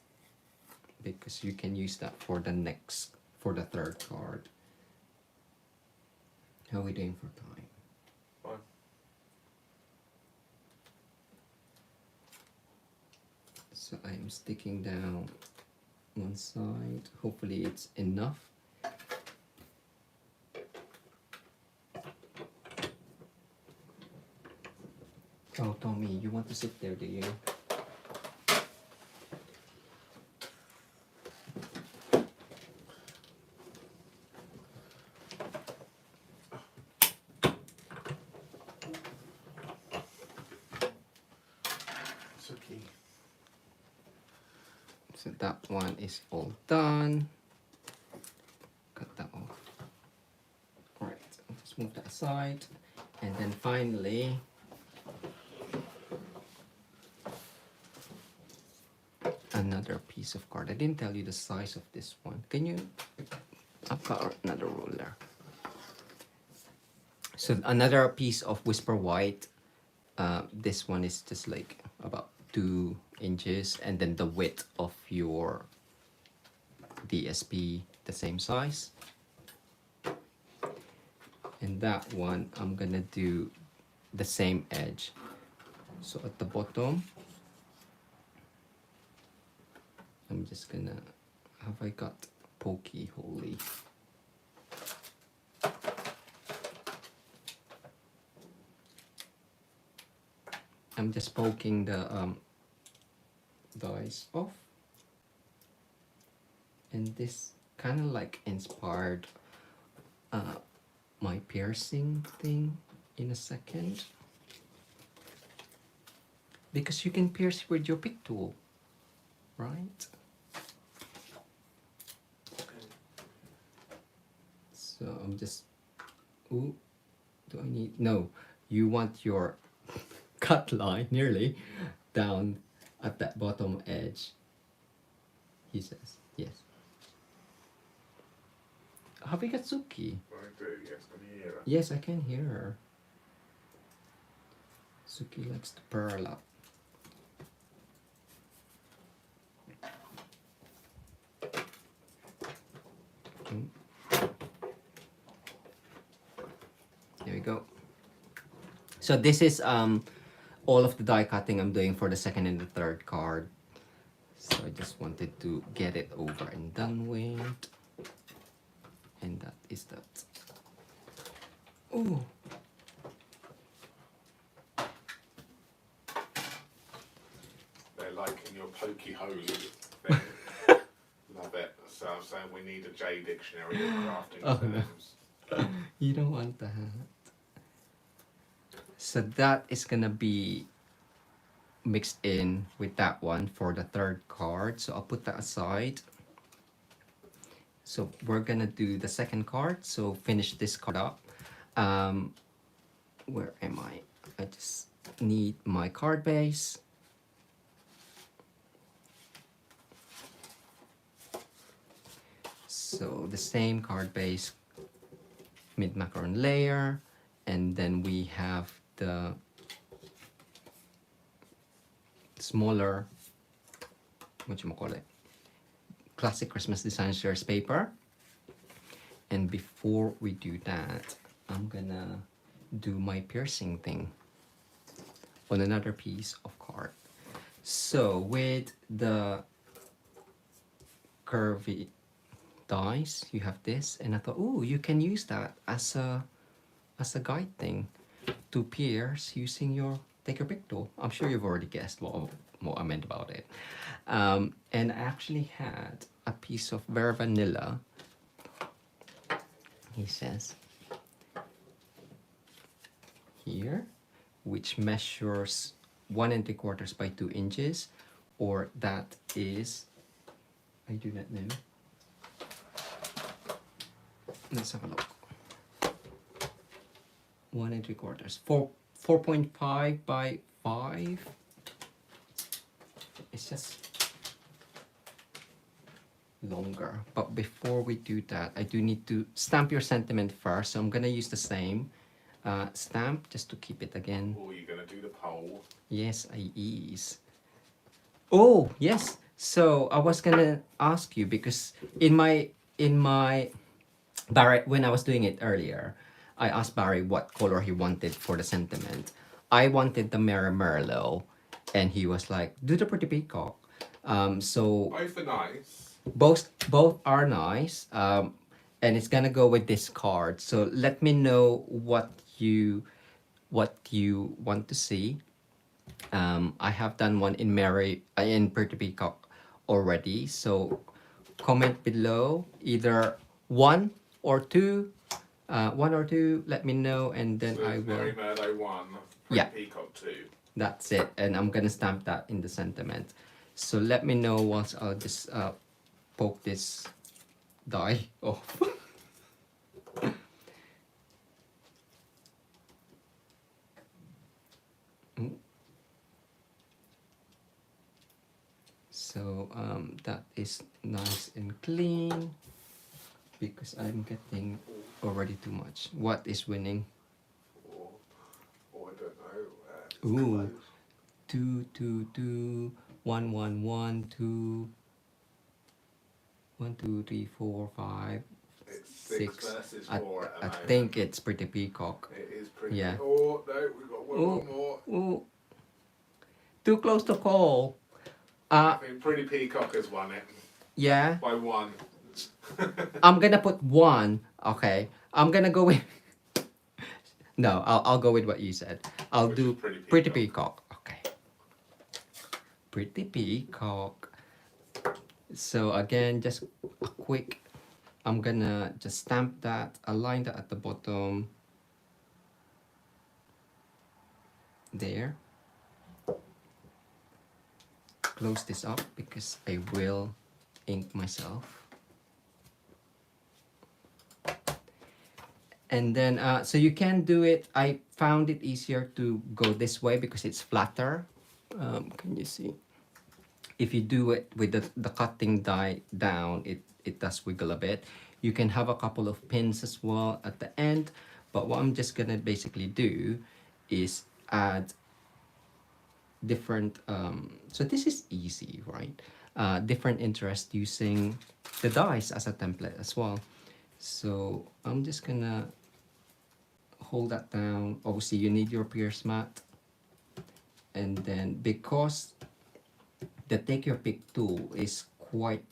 because you can use that for the third card. How are we doing for time? Fine. I'm sticking down one side. Hopefully it's enough. Oh, Tommy, you want to sit there, do you? It's okay. So that one is all done. Cut that off. Alright, I'll just move that aside. And then finally, another piece of card. I didn't tell you the size of this one. Can you? I've got another ruler. So another piece of Whisper White. This one is just like about 2 inches, and then the width of your DSP, the same size. And that one, I'm gonna do the same edge. So at the bottom, I'm just gonna, have I got pokey holy? I'm just poking the dies off. And this kind of like inspired my piercing thing in a second. Because you can pierce with your pick tool, right? So I'm just, ooh, do I need, no, you want your cut line nearly down at that bottom edge, he says, yes. Have you got Suki? I do, yes, can you hear her? Yes, I can hear her. Suki likes to purr a lot. There we go. So this is all of the die cutting I'm doing for the second and the third card. So I just wanted to get it over and done with. And that is that. Oh, They're liking your pokey hose thing. Love it. So I'm saying we need a J dictionary of crafting terms. you don't want that. So that is gonna be mixed in with that one for the third card. So I'll put that aside. So we're gonna do the second card. So finish this card up. Where am I? I just need my card base. So the same card base, mid macaron layer, and then we have the smaller, classic Christmas design shares paper. And before we do that, I'm gonna do my piercing thing on another piece of card. So with the curvy dies, you have this, and I thought, oh, you can use that as a guide thing to pierce using your take your pick tool. I'm sure you've already guessed what I meant about it. And I actually had a piece of Bare Vanilla, he says, here, which measures 1 3/4 by 2 inches, or that is, I do not know. Let's have a look. 1 3/4, 4.5 by 5. It's just longer. But before we do that, I do need to stamp your sentiment first. So I'm gonna use the same stamp just to keep it again. Oh, you're gonna do the poll. Yes, I is. Oh, yes. So I was gonna ask you because in my Barry, when I was doing it earlier, I asked Barry what color he wanted for the sentiment. I wanted the Merry Merlot, and he was like, do the Pretty Peacock. So Both are nice. both are nice, and it's gonna go with this card. So let me know what you want to see. I have done one in Mary in Pretty Peacock already. So comment below either one or two, one or two. Let me know, and then So I it's will. Mary Murdo 1, Yeah. Pretty Peacock 2. That's it, and I'm gonna stamp that in the sentiment. So let me know once I'll just poke this die off. Mm. So that is nice and clean because I'm getting already too much. What is winning? Or I don't know. Ooh, Close. 2, 2, 2, 1, 1, 1, 2, 1, 2, 3, 4, 5, It's 6. 6 versus I, 4 at the I moment. think it's Pretty Peacock. It is pretty. Yeah. Oh, no, we've got one Ooh, more. ooh, too close to call. I think Pretty Peacock has won it Yeah, by 1. I'm gonna put 1. Okay, I'm gonna go with. No, I'll go with what you said. I'll Which do is Pretty Pretty Peacock. Peacock. Okay. Pretty Peacock. So again, just a quick. I'm gonna just stamp that, align that at the bottom. There. Close this up because I will ink myself. And then, so you can do it. I found it easier to go this way because it's flatter. Can you see? If you do it with the cutting die down, it does wiggle a bit. You can have a couple of pins as well at the end. But what I'm just gonna basically do is add different, so this is easy, right? Different interest using the dies as a template as well. So I'm just gonna hold that down. Obviously you need your pierce mat, and then because the take your pick tool is quite,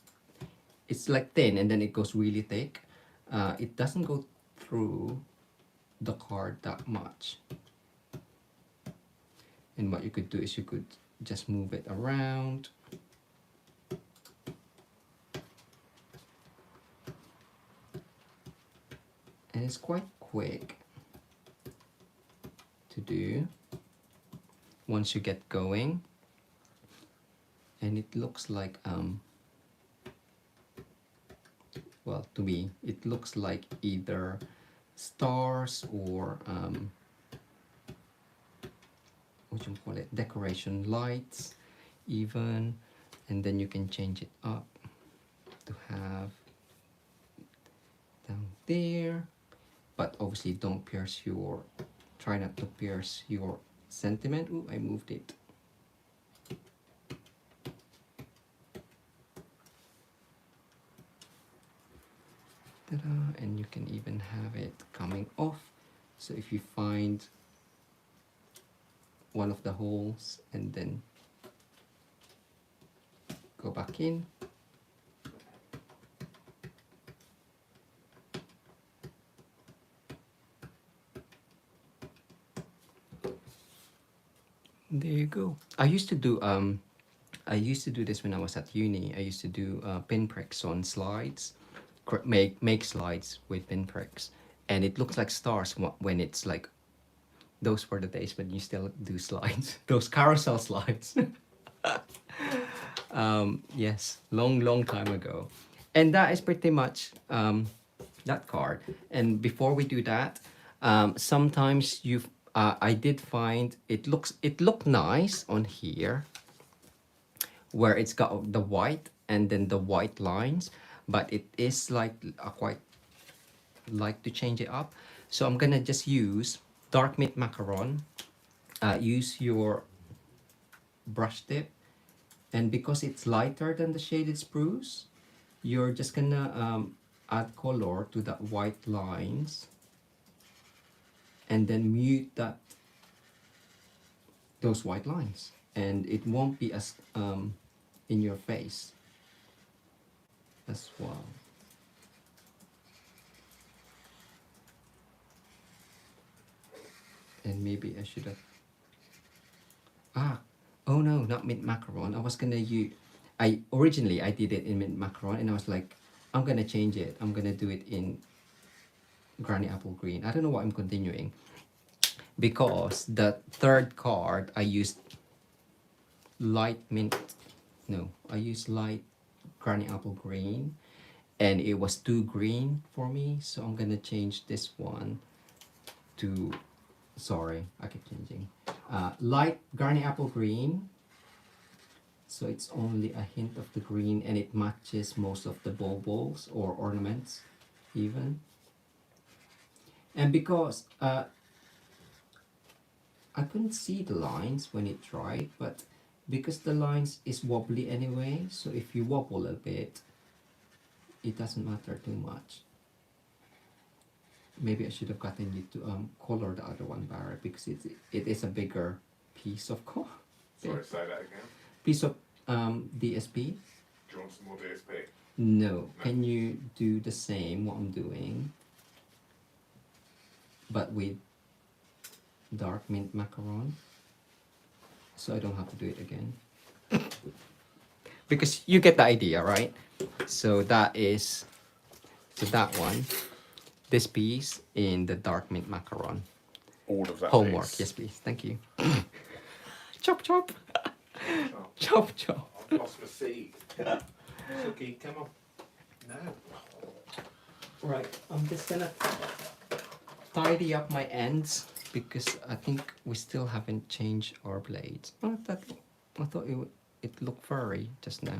it's like thin and then it goes really thick, it doesn't go through the card that much. And what you could do is you could just move it around. And it's quite quick to do once you get going. And it looks like, well, to me, it looks like either stars or, what you call it, decoration lights even. And then you can change it up to have down there. But obviously don't pierce your, try not to pierce your sentiment. Ooh, I moved it. Ta-da. And you can even have it coming off. So if you find one of the holes and then go back in. There you go. I used to do this when I was at uni. I used to do pinpricks on slides, make slides with pinpricks, and it looks like stars when it's like, those were the days when you still do slides, those carousel slides. Yes, long time ago. And that is pretty much that card. And before we do that, sometimes I did find it looked nice on here, where it's got the white and then the white lines, but it is like I quite like to change it up. So I'm gonna just use dark meat macaron. Use your brush tip, and because it's lighter than the shaded spruce, you're just gonna add color to that white lines and then mute those white lines, and it won't be as in your face as well. And maybe I should have, oh no, not mint macaron. I was gonna use, originally I did it in mint macaron, and I was like, I'm gonna change it. I'm gonna do it in granny apple green. I don't know why I'm continuing, because the third card I used light mint, no, I used light granny apple green, and it was too green for me, so I'm gonna change this one to, sorry, I keep changing, light granny apple green, so it's only a hint of the green and it matches most of the baubles or ornaments even. And because I couldn't see the lines when it dried, but because the lines is wobbly anyway, so if you wobble a bit, it doesn't matter too much. Maybe I should have gotten you to color the other one, Barry, because it is a bigger piece of Sorry, say that again. piece of DSP. Do you want some more DSP? No. Can you do the same what I'm doing, but with dark mint macaron, so I don't have to do it again? Because you get the idea, right? So that is, so that one, this piece in the dark mint macaron. All of that Homework, piece. yes please, thank you. Chop chop. Oh, Chop chop. I've lost my seat. Suki, come on. No. Right, I'm just gonna tidy up my ends because I think we still haven't changed our blades. Oh, I thought it looked furry just now.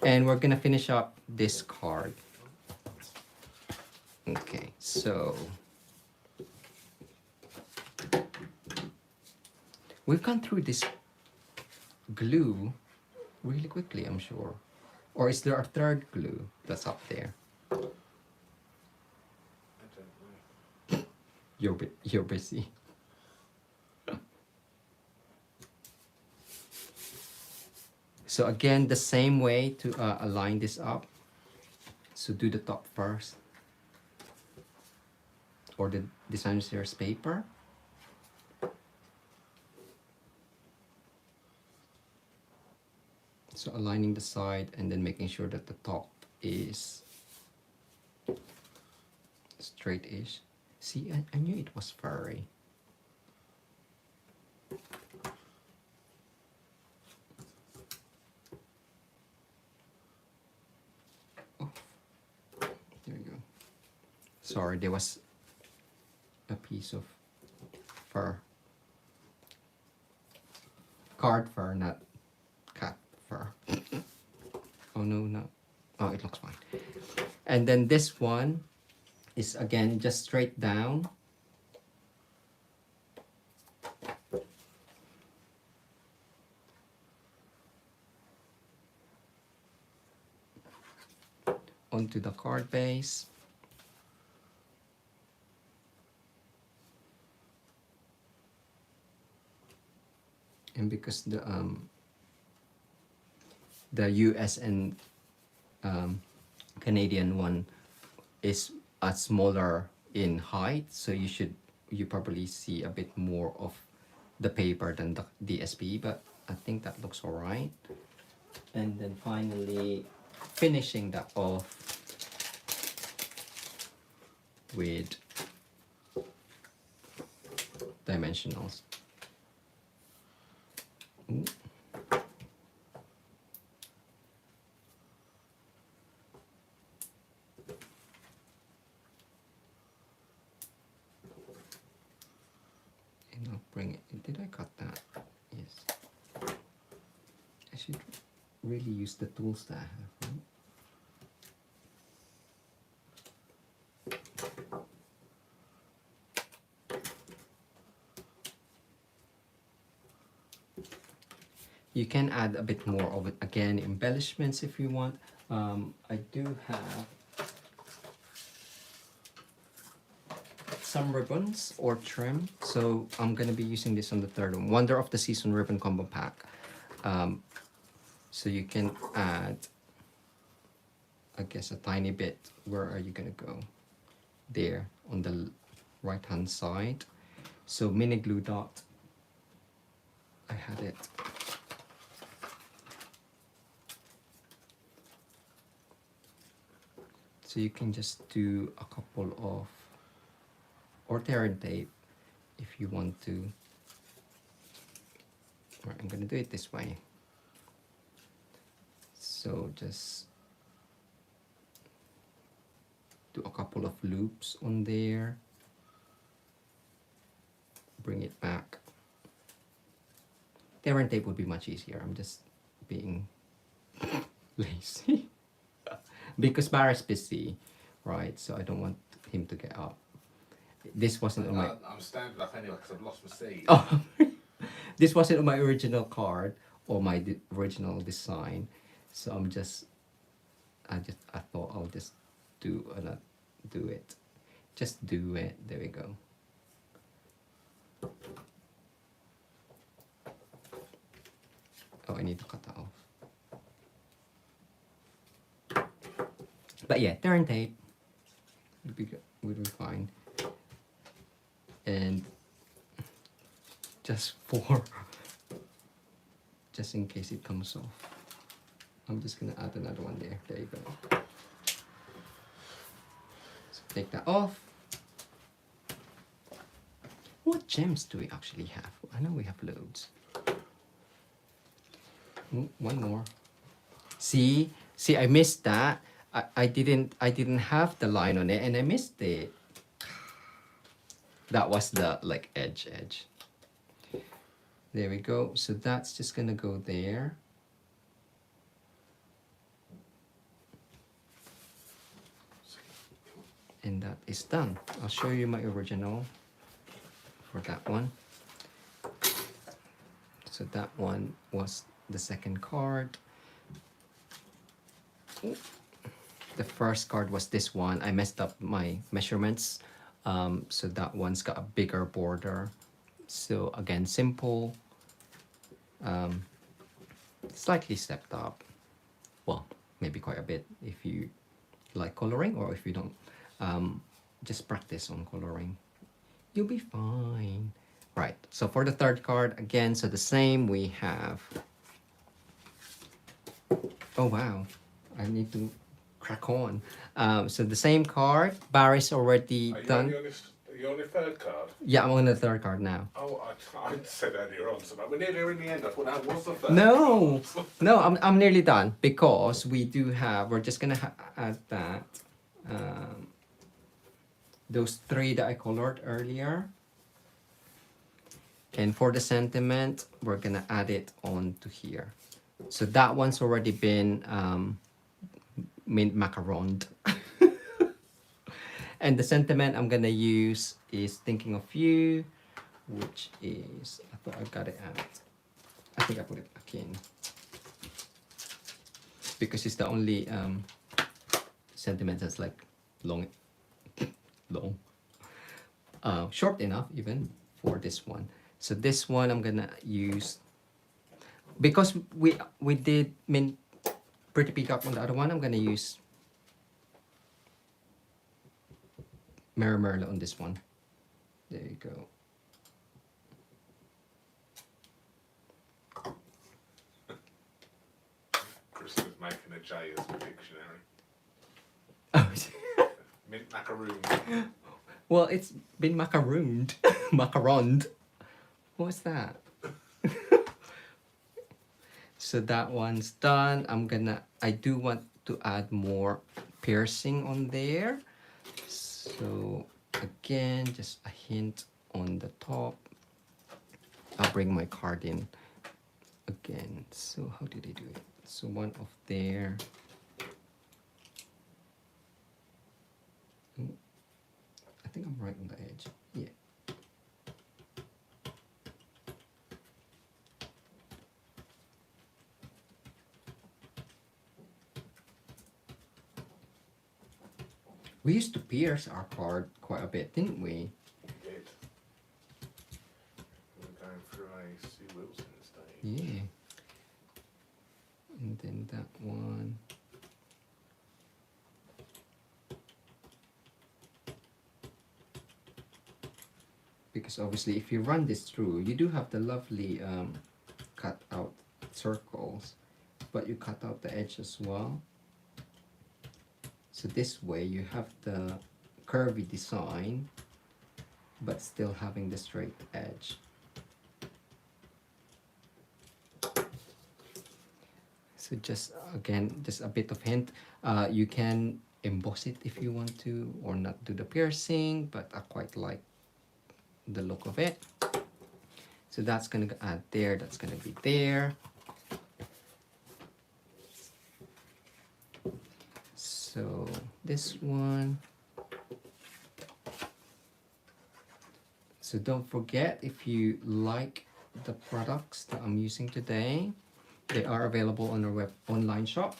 And we're gonna finish up this card. Okay, so we've gone through this glue really quickly, I'm sure. Or is there a third glue that's up there? I don't know. You're busy. So again, the same way to align this up. So do the top first, or the designer's paper. So aligning the side and then making sure that the top is straight-ish. See, I knew it was furry. Oh, there you go. Sorry, there was a piece of fur. Card fur, not cat fur. Oh no, no. Oh, it looks fine. And then this one is again just straight down. Onto the card base. And because the US and Canadian one is smaller in height, so you probably see a bit more of the paper than the DSP, but I think that looks all right. And then finally finishing that off with dimensionals. Ooh. And I'll bring it. Did I cut that? Yes. I should really use the tools that I have, right? You can add a bit more of it, again, embellishments if you want. I do have some ribbons or trim. So I'm gonna be using this on the third one, Wonder of the Season Ribbon Combo Pack. So you can add, I guess, a tiny bit. Where are you gonna go? There on the right hand side. So mini glue dot, I had it. So you can just do a couple of, or tear and tape if you want to. Right, I'm gonna do it this way. So just do a couple of loops on there. Bring it back. Tear and tape would be much easier. I'm just being lazy. Because Barry's busy, right? So I don't want him to get up. This wasn't on my... I'm standing up anyway because I've lost my seat. Oh, this wasn't on my original card or my original design. So I thought I'll just do it. Just do it. There we go. Oh, I need to cut that off. But yeah, tear and tape would be good, would be fine. And just in case it comes off, I'm just gonna add another one there. There you go. So take that off. What gems do we actually have? I know we have loads. One more. See, I missed that. I didn't have the line on it, and I missed it. That was the like edge. There we go. So that's just gonna go there. And that is done. I'll show you my original for that one. So that one was the second card. Ooh. The first card was this one. I messed up my measurements. So that one's got a bigger border. So again, simple. Slightly stepped up. Well, maybe quite a bit if you like coloring, or if you don't, just practice on coloring. You'll be fine. Right, so for the third card, again, so the same, we have... Oh wow, I need to crack on. So the same card, Barry's already done. Are you on your third card? Yeah, I'm on the third card now. Oh, I said earlier on, so we're nearly in the end. I thought that was the third. No, no, I'm nearly done, because we do have, we're just gonna add that. Those three that I colored earlier. And for the sentiment, we're gonna add it on to here. So that one's already been macaroned. And the sentiment I'm gonna use is Thinking of You, which is, I thought I got it out. I think I put it back in. Because it's the only sentiment that's like long, short enough even for this one. So this one I'm gonna use, because we did Pretty Peacock on the other one, I'm gonna use Merle on this one. There you go. Chris is making a J as a dictionary. Oh. Mint macaroon. Well, it's been macarooned. Macaroned. What's that? So that one's done. I do want to add more piercing on there. So again, just a hint on the top. I'll bring my card in again. So how did I do it? So one off there. Ooh, I think I'm right on the edge. Yeah. We used to pierce our card quite a bit, didn't we? going through a Sue Wilson stage. Yeah. And then that one. Because obviously if you run this through, you do have the lovely cut out circles, but you cut out the edge as well. So this way you have the curvy design, but still having the straight edge. So just again, just a bit of hint, you can emboss it if you want to, or not do the piercing, but I quite like the look of it. So that's gonna add there, that's gonna be there. So this one. So don't forget, if you like the products that I'm using today, they are available on our online shop.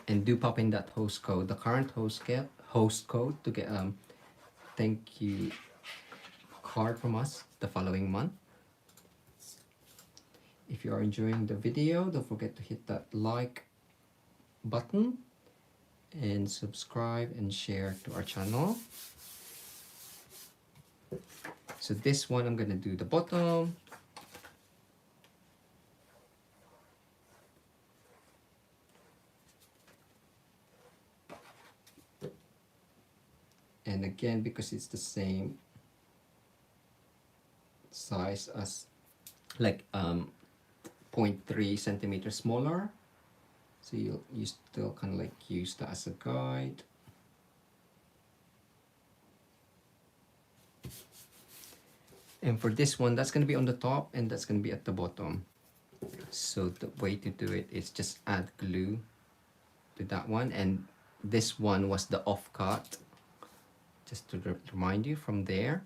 And do pop in that host code, the current host code, to get thank you card from us the following month. If you are enjoying the video, don't forget to hit that like button and subscribe and share to our channel. So this one, I'm gonna do the bottom. And again, because it's the same size as, like 0.3 centimeters smaller, so you still kind of like use that as a guide. And for this one, that's going to be on the top and that's going to be at the bottom. So the way to do it is just add glue to that one, and this one was the offcut, just to remind you, from there.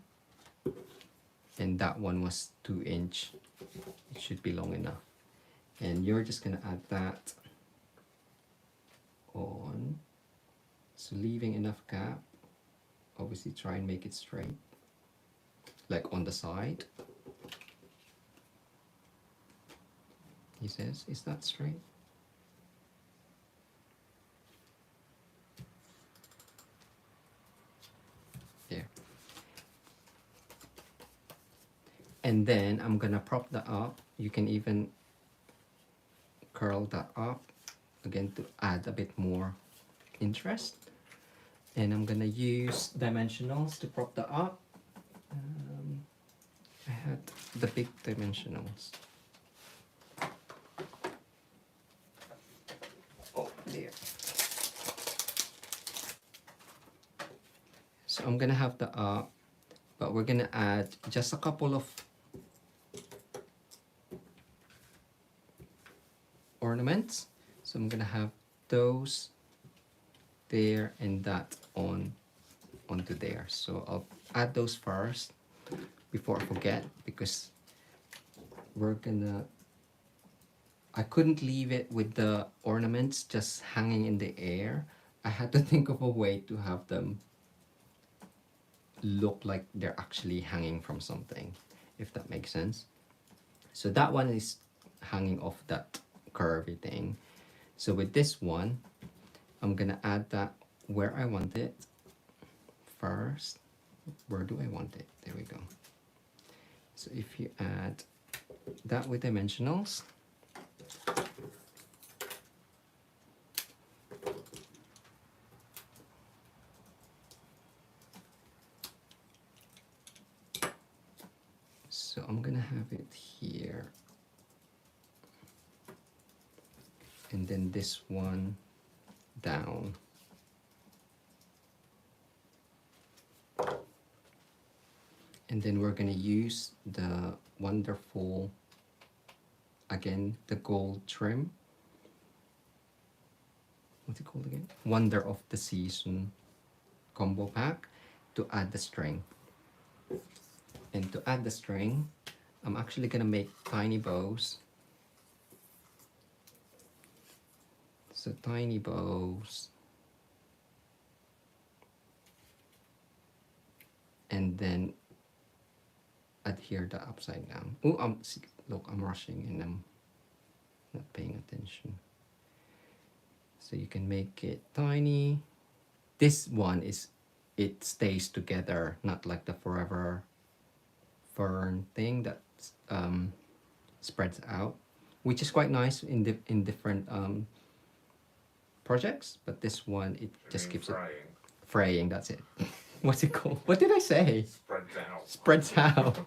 And that one was 2-inch. It should be long enough. And you're just gonna add that on. So leaving enough gap. Obviously try and make it straight, like on the side. He says, is that straight? There. And then I'm gonna prop that up. You can even curl that up again to add a bit more interest. And I'm gonna use dimensionals to prop that up. I had the big dimensionals. Oh, there. So I'm gonna have the up, but we're gonna add just a couple of ornaments. So I'm gonna have those there and that onto there. So I'll add those first before I forget, because we're gonna, I couldn't leave it with the ornaments just hanging in the air. I had to think of a way to have them look like they're actually hanging from something, if that makes sense. So that one is hanging off that curvy thing. So with this one, I'm gonna add that where I want it first. Where do I want it? There we go. So if you add that with dimensionals, so I'm gonna have it here, and then this one down. And then we're gonna use the wonderful, again, the gold trim. What's it called again? Wonder of the Season combo pack to add the string. And to add the string, I'm actually gonna make tiny bows. So tiny bows. And then adhere that upside down. Oh, look, I'm rushing and I'm not paying attention. So you can make it tiny. This one is, it stays together, not like the forever fern thing that spreads out, which is quite nice in different projects. But this one, it just keeps it fraying. That's it. What's it called? What did I say? Spreads out. Spreads out.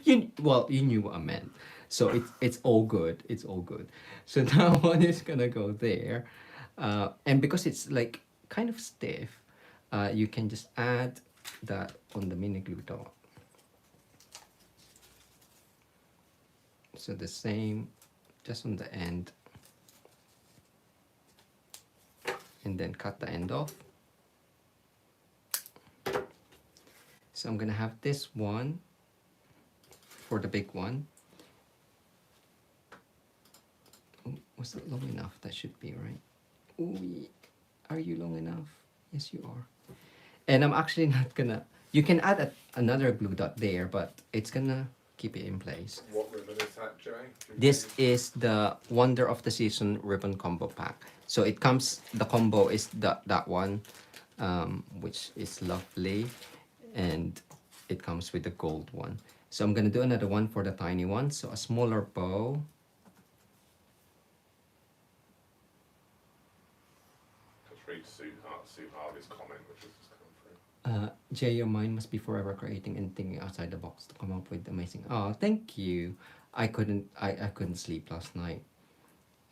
You knew what I meant. So it's all good. It's all good. So that one is gonna go there, and because it's like kind of stiff, you can just add that on the mini glue dot. So the same, just on the end, and then cut the end off. So I'm gonna have this one for the big one. Oh, was that long enough? That should be right. Ooh, are you long enough? Yes, you are. And I'm actually not gonna, you can add another glue dot there, but it's gonna keep it in place. What ribbon is that, Jay? This is the Wonder of the Season ribbon combo pack. So it comes, the combo is that one, which is lovely. And it comes with the gold one. So I'm gonna do another one for the tiny one. So a smaller bow. Just read Sue Harvey's comment, which is just come through. Jay, your mind must be forever creating and thinking outside the box to come up with amazing. Oh, thank you. I couldn't sleep last night.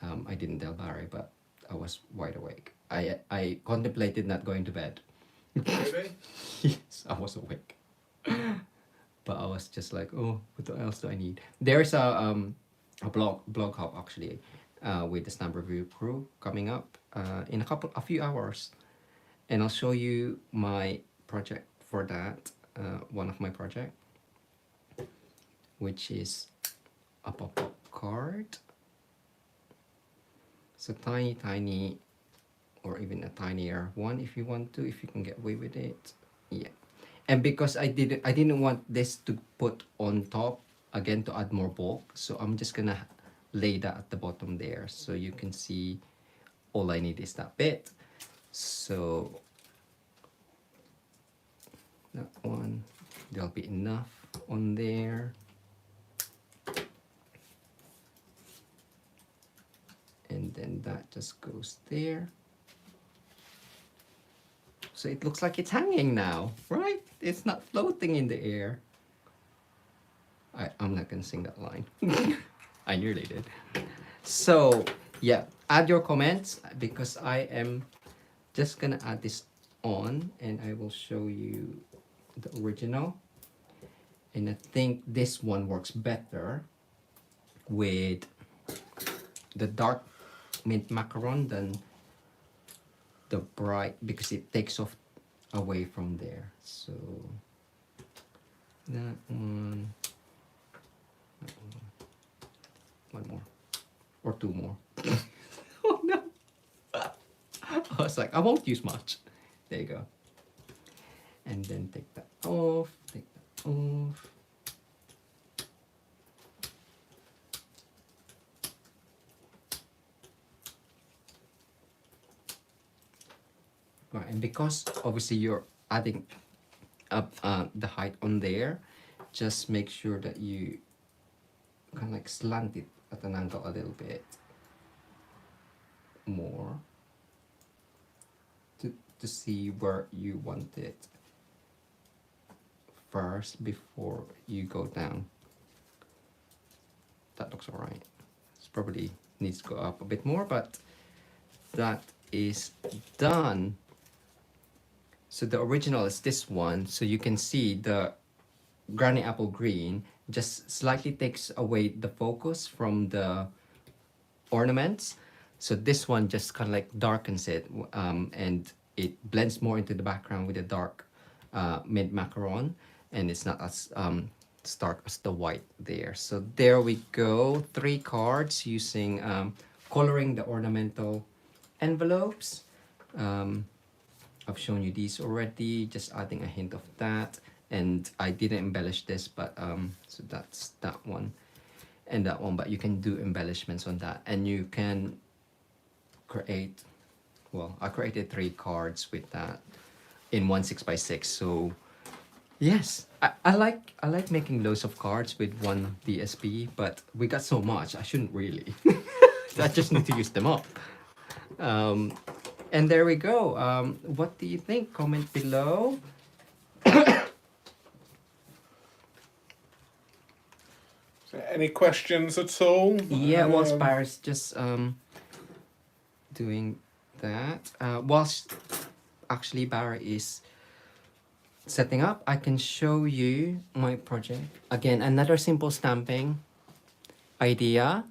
I didn't tell Barry, but I was wide awake. I contemplated not going to bed. Really? Yes, I was awake. But I was just like, oh, what else do I need? There's a blog hop actually, with the stamp review crew coming up in a few hours, and I'll show you my project for that. One of my project, which is a pop-up card. So tiny, or even a tinier one if you want to, if you can get away with it. Yeah. And because I didn't want this to put on top again to add more bulk, so I'm just gonna lay that at the bottom there, so you can see all I need is that bit. So that one, there'll be enough on there. And then that just goes there. So it looks like it's hanging now, right? It's not floating in the air. I'm not gonna sing that line. I nearly did. So yeah, add your comments because I am just gonna add this on and I will show you the original. And I think this one works better with the dark mint macaron than the bright, because it takes off away from there. So that one, one more or two more. Oh no. I was like, I won't use much. There you go. And then take that off, take that off. Right, and because obviously you're adding up the height on there, just make sure that you kind of like slant it at an angle a little bit more to see where you want it first before you go down. That looks alright. It probably needs to go up a bit more, but that is done. So the original is this one, so you can see the Granny Apple Green just slightly takes away the focus from the ornaments. So this one just kind of like darkens it, and it blends more into the background with the dark mint macaron, and it's not as stark as the white there. So there we go, 3 cards using coloring the ornamental envelopes. I've shown you these already, just adding a hint of that. and I didn't embellish this, but so that's that one and that one, but you can do embellishments on that, and you can create, well, I created 3 cards with that in one 6x6. So yes, I like making loads of cards with one BSB, but we got so much I shouldn't really. I just need to use them up. And there we go. What do you think? Comment below. Any questions at all? Yeah, whilst Barry's just doing that, whilst actually Barry is setting up, I can show you my project. Again, another simple stamping idea.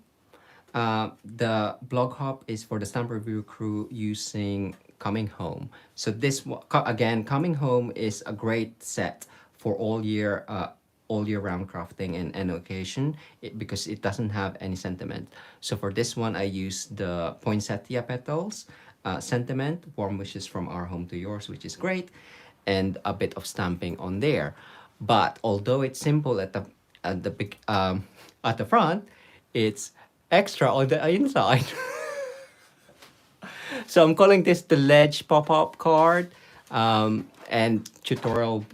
The blog hop is for the stamp review crew using Coming Home. So this again, Coming Home is a great set for all year round crafting and occasion, because it doesn't have any sentiment. So for this one, I use the poinsettia petals, sentiment, warm wishes from our home to yours, which is great, and a bit of stamping on there. But although it's simple at the front, it's extra on the inside. So I'm calling this the Ledge pop-up card, and tutorial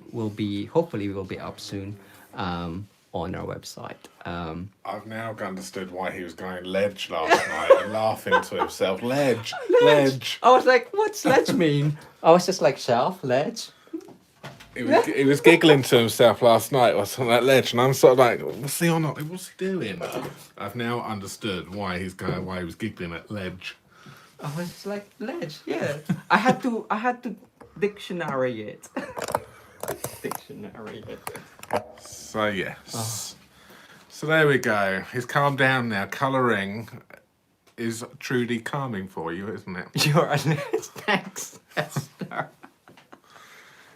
hopefully will be up soon on our website. I've now understood why he was going ledge last night and laughing to himself. Ledge, ledge. I was like, what's ledge mean? I was just like, shelf, ledge. He was giggling to himself last night or something like ledge, and I'm sort of like, what's he on? What's he doing? I've now understood why he was giggling at ledge. I was like, ledge, yeah. I had to dictionary it. Dictionary it. So yes. So there we go. He's calmed down now. Colouring is truly calming for you, isn't it? You're a ledge. Thanks, Esther.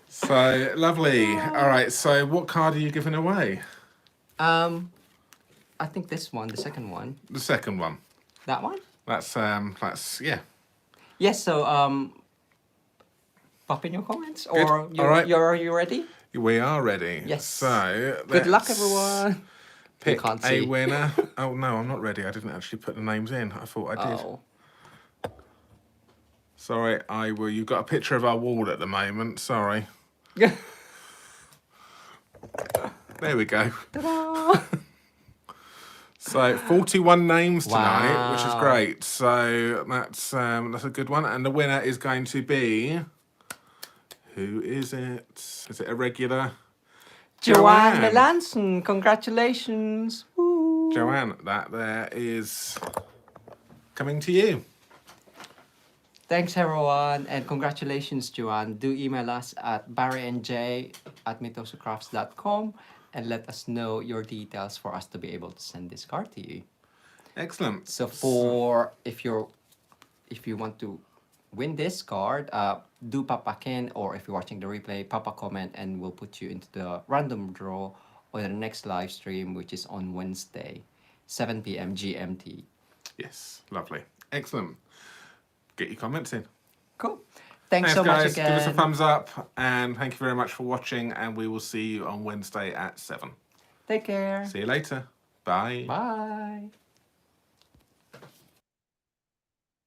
So lovely. All right. So what card are you giving away? I think this one, the second one. The second one. That one? That's yeah. Yes. So pop in your comments, Good. or All right. are you ready? We are ready. Yes. So Good luck, everyone. Pick can't a see. winner. Oh no, I'm not ready. I didn't actually put the names in. I thought I did. Oh. Sorry, I will. You've got a picture of our wall at the moment. Sorry. There we go. Ta-da! So 41 names tonight, Wow. which is great. So that's a good one. And the winner is going to be, who is it? Is it a regular? Joanne Melanson, congratulations. Woo. Joanne, that there is coming to you. Thanks, everyone, and congratulations, Joanne. Do email us at barryandj@mitosocrafts.com and let us know your details for us to be able to send this card to you. Excellent. So if you want to win this card, do Papa Ken, or if you're watching the replay, Papa comment, and we'll put you into the random draw on the next live stream, which is on Wednesday, 7 p.m. GMT. Yes, lovely. Excellent. Get your comments in. Cool. Thanks so guys. much again. Give us a thumbs up, and thank you very much for watching, and we will see you on Wednesday at 7. Take care. See you later. Bye. Bye.